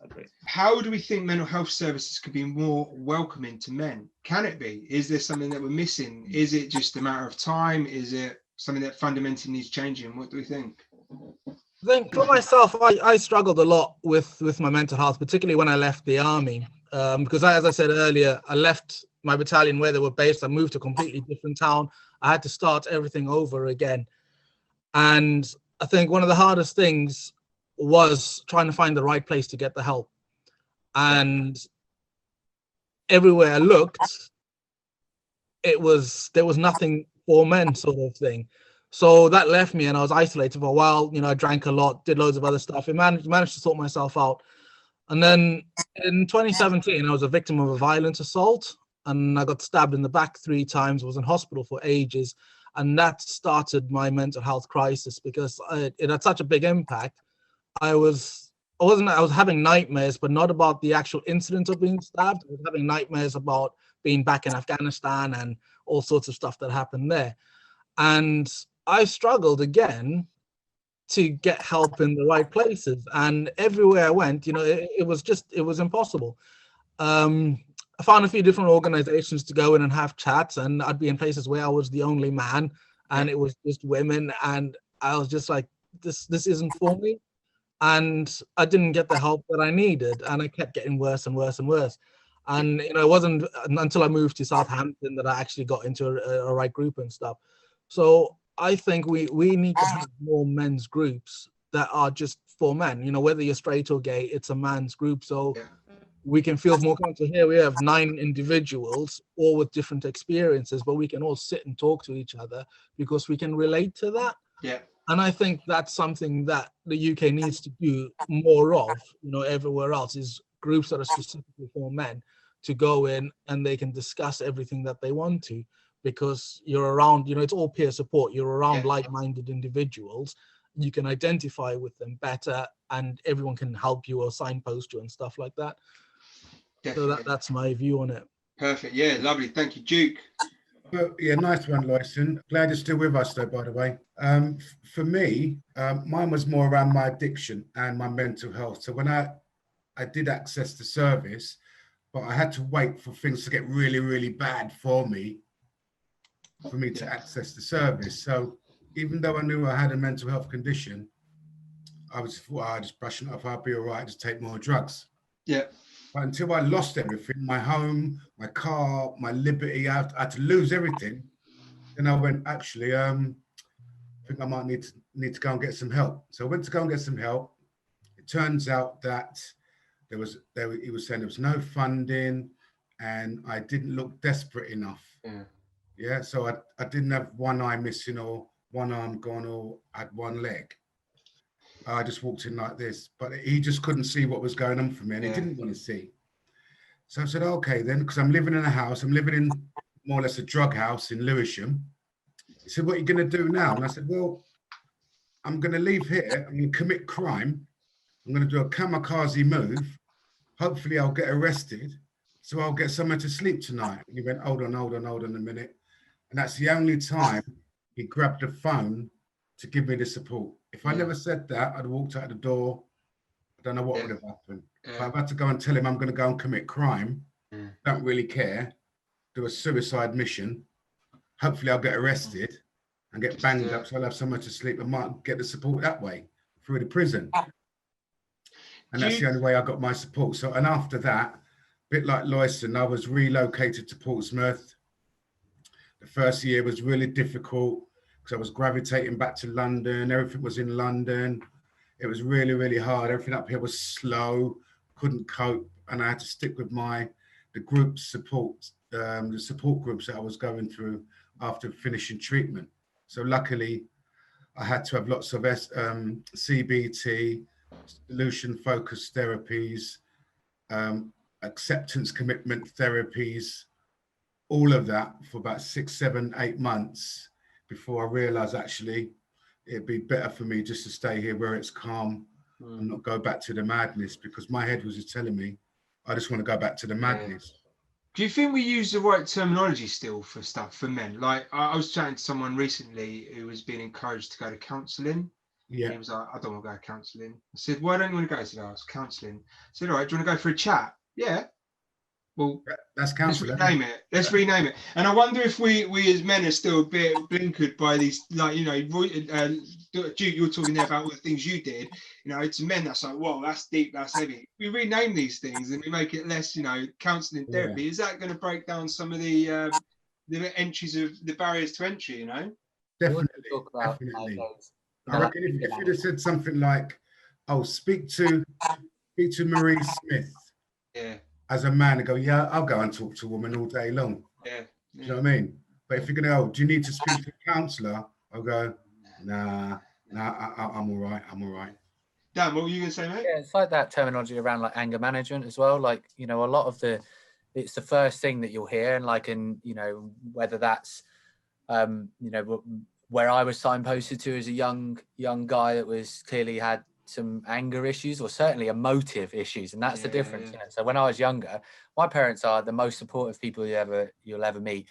Agree. How do we think mental health services could be more welcoming to men? Can it be? Is there something that we're missing? Is it just a matter of time? Is it something that fundamentally needs changing? What do we think? I think for myself, I struggled a lot with my mental health, particularly when I left the army, because as I said earlier, I left my battalion where they were based. I moved to a completely different town. I had to start everything over again. And I think one of the hardest things was trying to find the right place to get the help. And everywhere I looked, there was nothing for men, sort of thing. So that left me, and I was isolated for a while. You know, I drank a lot, did loads of other stuff. I managed to sort myself out. And then in 2017, I was a victim of a violent assault, and I got stabbed in the back 3 times. I was in hospital for ages, and that started my mental health crisis because it had such a big impact. I was having nightmares, but not about the actual incident of being stabbed. I was having nightmares about being back in Afghanistan and all sorts of stuff that happened there. And I struggled again to get help in the right places. And everywhere I went, you know, it was impossible. I found a few different organizations to go in and have chats, and I'd be in places where I was the only man and it was just women. And I was just like, this isn't for me. And I didn't get the help that I needed, and I kept getting worse and worse and worse. And you know, it wasn't until I moved to Southampton that I actually got into a right group and stuff. So I think we need to have more men's groups that are just for men. You know, whether you're straight or gay, it's a man's group. So we can feel more comfortable. Here we have 9 individuals, all with different experiences, but we can all sit and talk to each other because we can relate to that. Yeah. And I think that's something that the UK needs to do more of, you know, everywhere else, is groups that are specifically for men to go in and they can discuss everything that they want to, because you're around, you know, it's all peer support. You're around like-minded individuals. You can identify with them better and everyone can help you or signpost you and stuff like that. Definitely. So that's my view on it. Perfect. Yeah, lovely. Thank you, Duke. But yeah, nice one, Loyson. Glad you're still with us, though, by the way. For me, mine was more around my addiction and my mental health. So when I did access the service, but I had to wait for things to get really, really bad for me to access the service. So even though I knew I had a mental health condition, I was just brushing it off. I'll be all right. Just take more drugs. Yeah. But until I lost everything, my home, my car, my liberty, I had to lose everything. Then I went, actually, I think I might need to go and get some help. So I went to go and get some help. It turns out that he was saying there was no funding and I didn't look desperate enough. Yeah. So I didn't have one eye missing or one arm gone or had one leg. I just walked in like this, but he just couldn't see what was going on for me and he didn't want to see. So I said, okay then, because I'm living in a house, I'm living in more or less a drug house in Lewisham. He said, what are you going to do now? And I said, well, I'm going to leave here, I'm going to commit crime, I'm going to do a kamikaze move, hopefully I'll get arrested, so I'll get somewhere to sleep tonight. And he went, hold on a minute. And that's the only time he grabbed the phone to give me the support. If I never said that, I'd walked out the door. I don't know what Yeah. would have happened. Yeah. But I've had to go and tell him I'm going to go and commit crime. Yeah. Don't really care. Do a suicide mission. Hopefully I'll get arrested and get banged up, so I'll have somewhere to sleep and might get the support that way through the prison. And that's the only way I got my support. So, and after that, a bit like Loyson, I was relocated to Portsmouth. The first year was really difficult because I was gravitating back to London. Everything was in London. It was really, really hard. Everything up here was slow, couldn't cope. And I had to stick with the group support, the support groups that I was going through after finishing treatment. So luckily, I had to have lots of CBT, solution-focused therapies, acceptance commitment therapies, all of that for about 6, 7, 8 months before I realized actually it'd be better for me just to stay here where it's calm and not go back to the madness, because my head was just telling me, I just want to go back to the madness. Do you think we use the right terminology still for stuff for men? Like I was chatting to someone recently who was being encouraged to go to counselling. Yeah. He was like, I don't want to go to counselling. I said, why don't you want to go? He said, oh, it's counselling. I said, all right, do you want to go for a chat? Yeah. Well, that's counselling. Let's rename it. Let's rename it. And I wonder if we as men are still a bit blinkered by these, like, you know, Duke, you're talking there about all the things you did. You know, to men, that's like, whoa, that's deep, that's heavy. We rename these things and we make it less, you know, counselling therapy. Yeah. Is that going to break down some of the entries of the barriers to entry? You know, definitely. I reckon if you'd have said something like, "Oh, speak to Marie Smith," yeah, as a man, and go, "Yeah, I'll go and talk to a woman all day long." Yeah. Do you know what I mean? But if you're gonna, "Oh, do you need to speak to a counsellor?" I'll go, "Nah, I'm all right. I'm all right." Dan, what were you gonna say, mate? Yeah, it's like that terminology around like anger management as well. Like, you know, a lot of it's the first thing that you'll hear, and like, you know, whether that's, you know, where I was signposted to as a young guy that was clearly had some anger issues or certainly emotive issues, and that's the difference. You know? So when I was younger, my parents are the most supportive people you'll ever meet.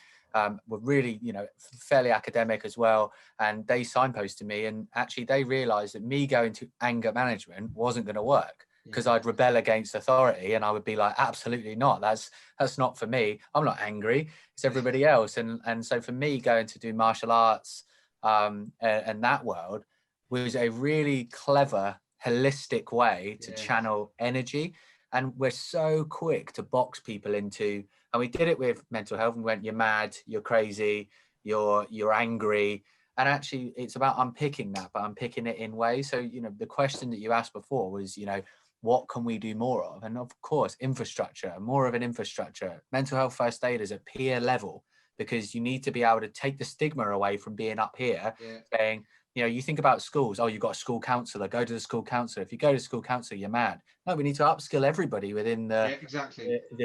Were really, you know, fairly academic as well, and they signposted me, and actually they realized that me going to anger management wasn't going to work because I'd rebel against authority, and I would be like, absolutely not, that's not for me, I'm not angry, it's everybody else. And so for me, going to do martial arts and that world was a really clever holistic way to channel energy. And we're so quick to box people into, and we did it with mental health, and we went, you're mad, you're crazy, you're angry. And actually it's about unpicking that, but unpicking it in ways. So, you know, the question that you asked before was, you know, what can we do more of? And of course, infrastructure, more of an infrastructure, mental health first aiders at peer level, because you need to be able to take the stigma away from being up here saying, you know, you think about schools, oh, you've got a school counsellor, go to the school counsellor. If you go to school counsellor, you're mad. No, we need to upskill everybody within the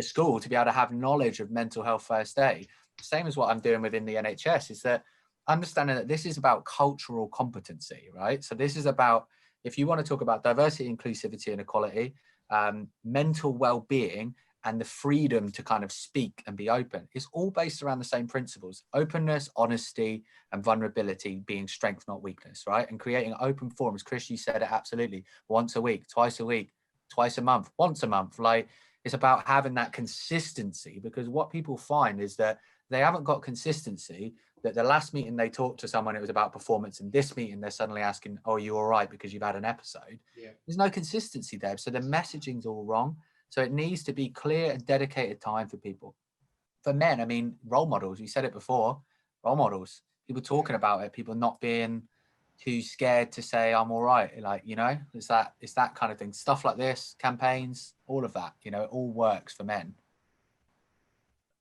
school to be able to have knowledge of mental health first aid. Same as what I'm doing within the NHS is that understanding that this is about cultural competency, right? So this is about, if you want to talk about diversity, inclusivity and equality, mental well-being and the freedom to kind of speak and be open, is all based around the same principles: openness, honesty, and vulnerability being strength, not weakness, right? And creating open forums. Chris, you said it absolutely. Once a week, twice a month, once a month. Like, it's about having that consistency, because what people find is that they haven't got consistency, that the last meeting they talked to someone, it was about performance, and this meeting they're suddenly asking, oh, are you all right because you've had an episode? There's no consistency there. So the messaging's all wrong. So it needs to be clear and dedicated time for people. For men, I mean, role models, you said it before, role models, people talking about it, people not being too scared to say, I'm all right. Like, you know, it's that kind of thing. Stuff like this, campaigns, all of that, you know, it all works for men.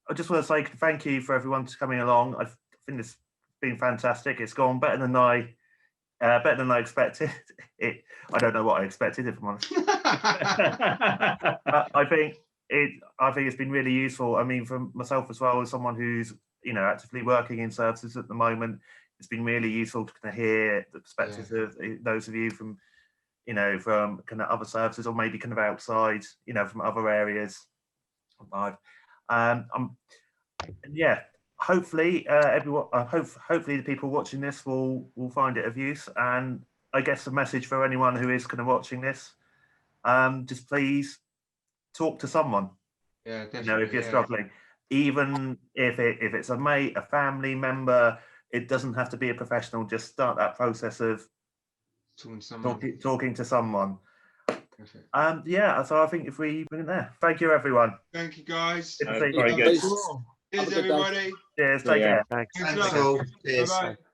I just want to say thank you for everyone for coming along. I think it's been fantastic. It's gone better than I expected. I don't know what I expected, if I'm honest. I think it's been really useful. I mean, for myself as well, as someone who's, you know, actively working in services at the moment, it's been really useful to kind of hear the perspectives of those of you from, you know, from kind of other services, or maybe kind of outside, you know, from other areas. Hopefully everyone, hopefully the people watching this will find it of use. And I guess the message for anyone who is kind of watching this, just please talk to someone. Yeah, definitely. You know, if you're yeah. struggling, even if it's a mate, a family member, it doesn't have to be a professional. Just start that process of talking to someone. Perfect. Yeah, so I think if we bring it there, thank you, everyone. Thank you, guys. Good to see you. Very good. Cheers, everybody. Cheers. Take care. Thanks. Thanks a Thanks lot. all. Cheers. Bye-bye.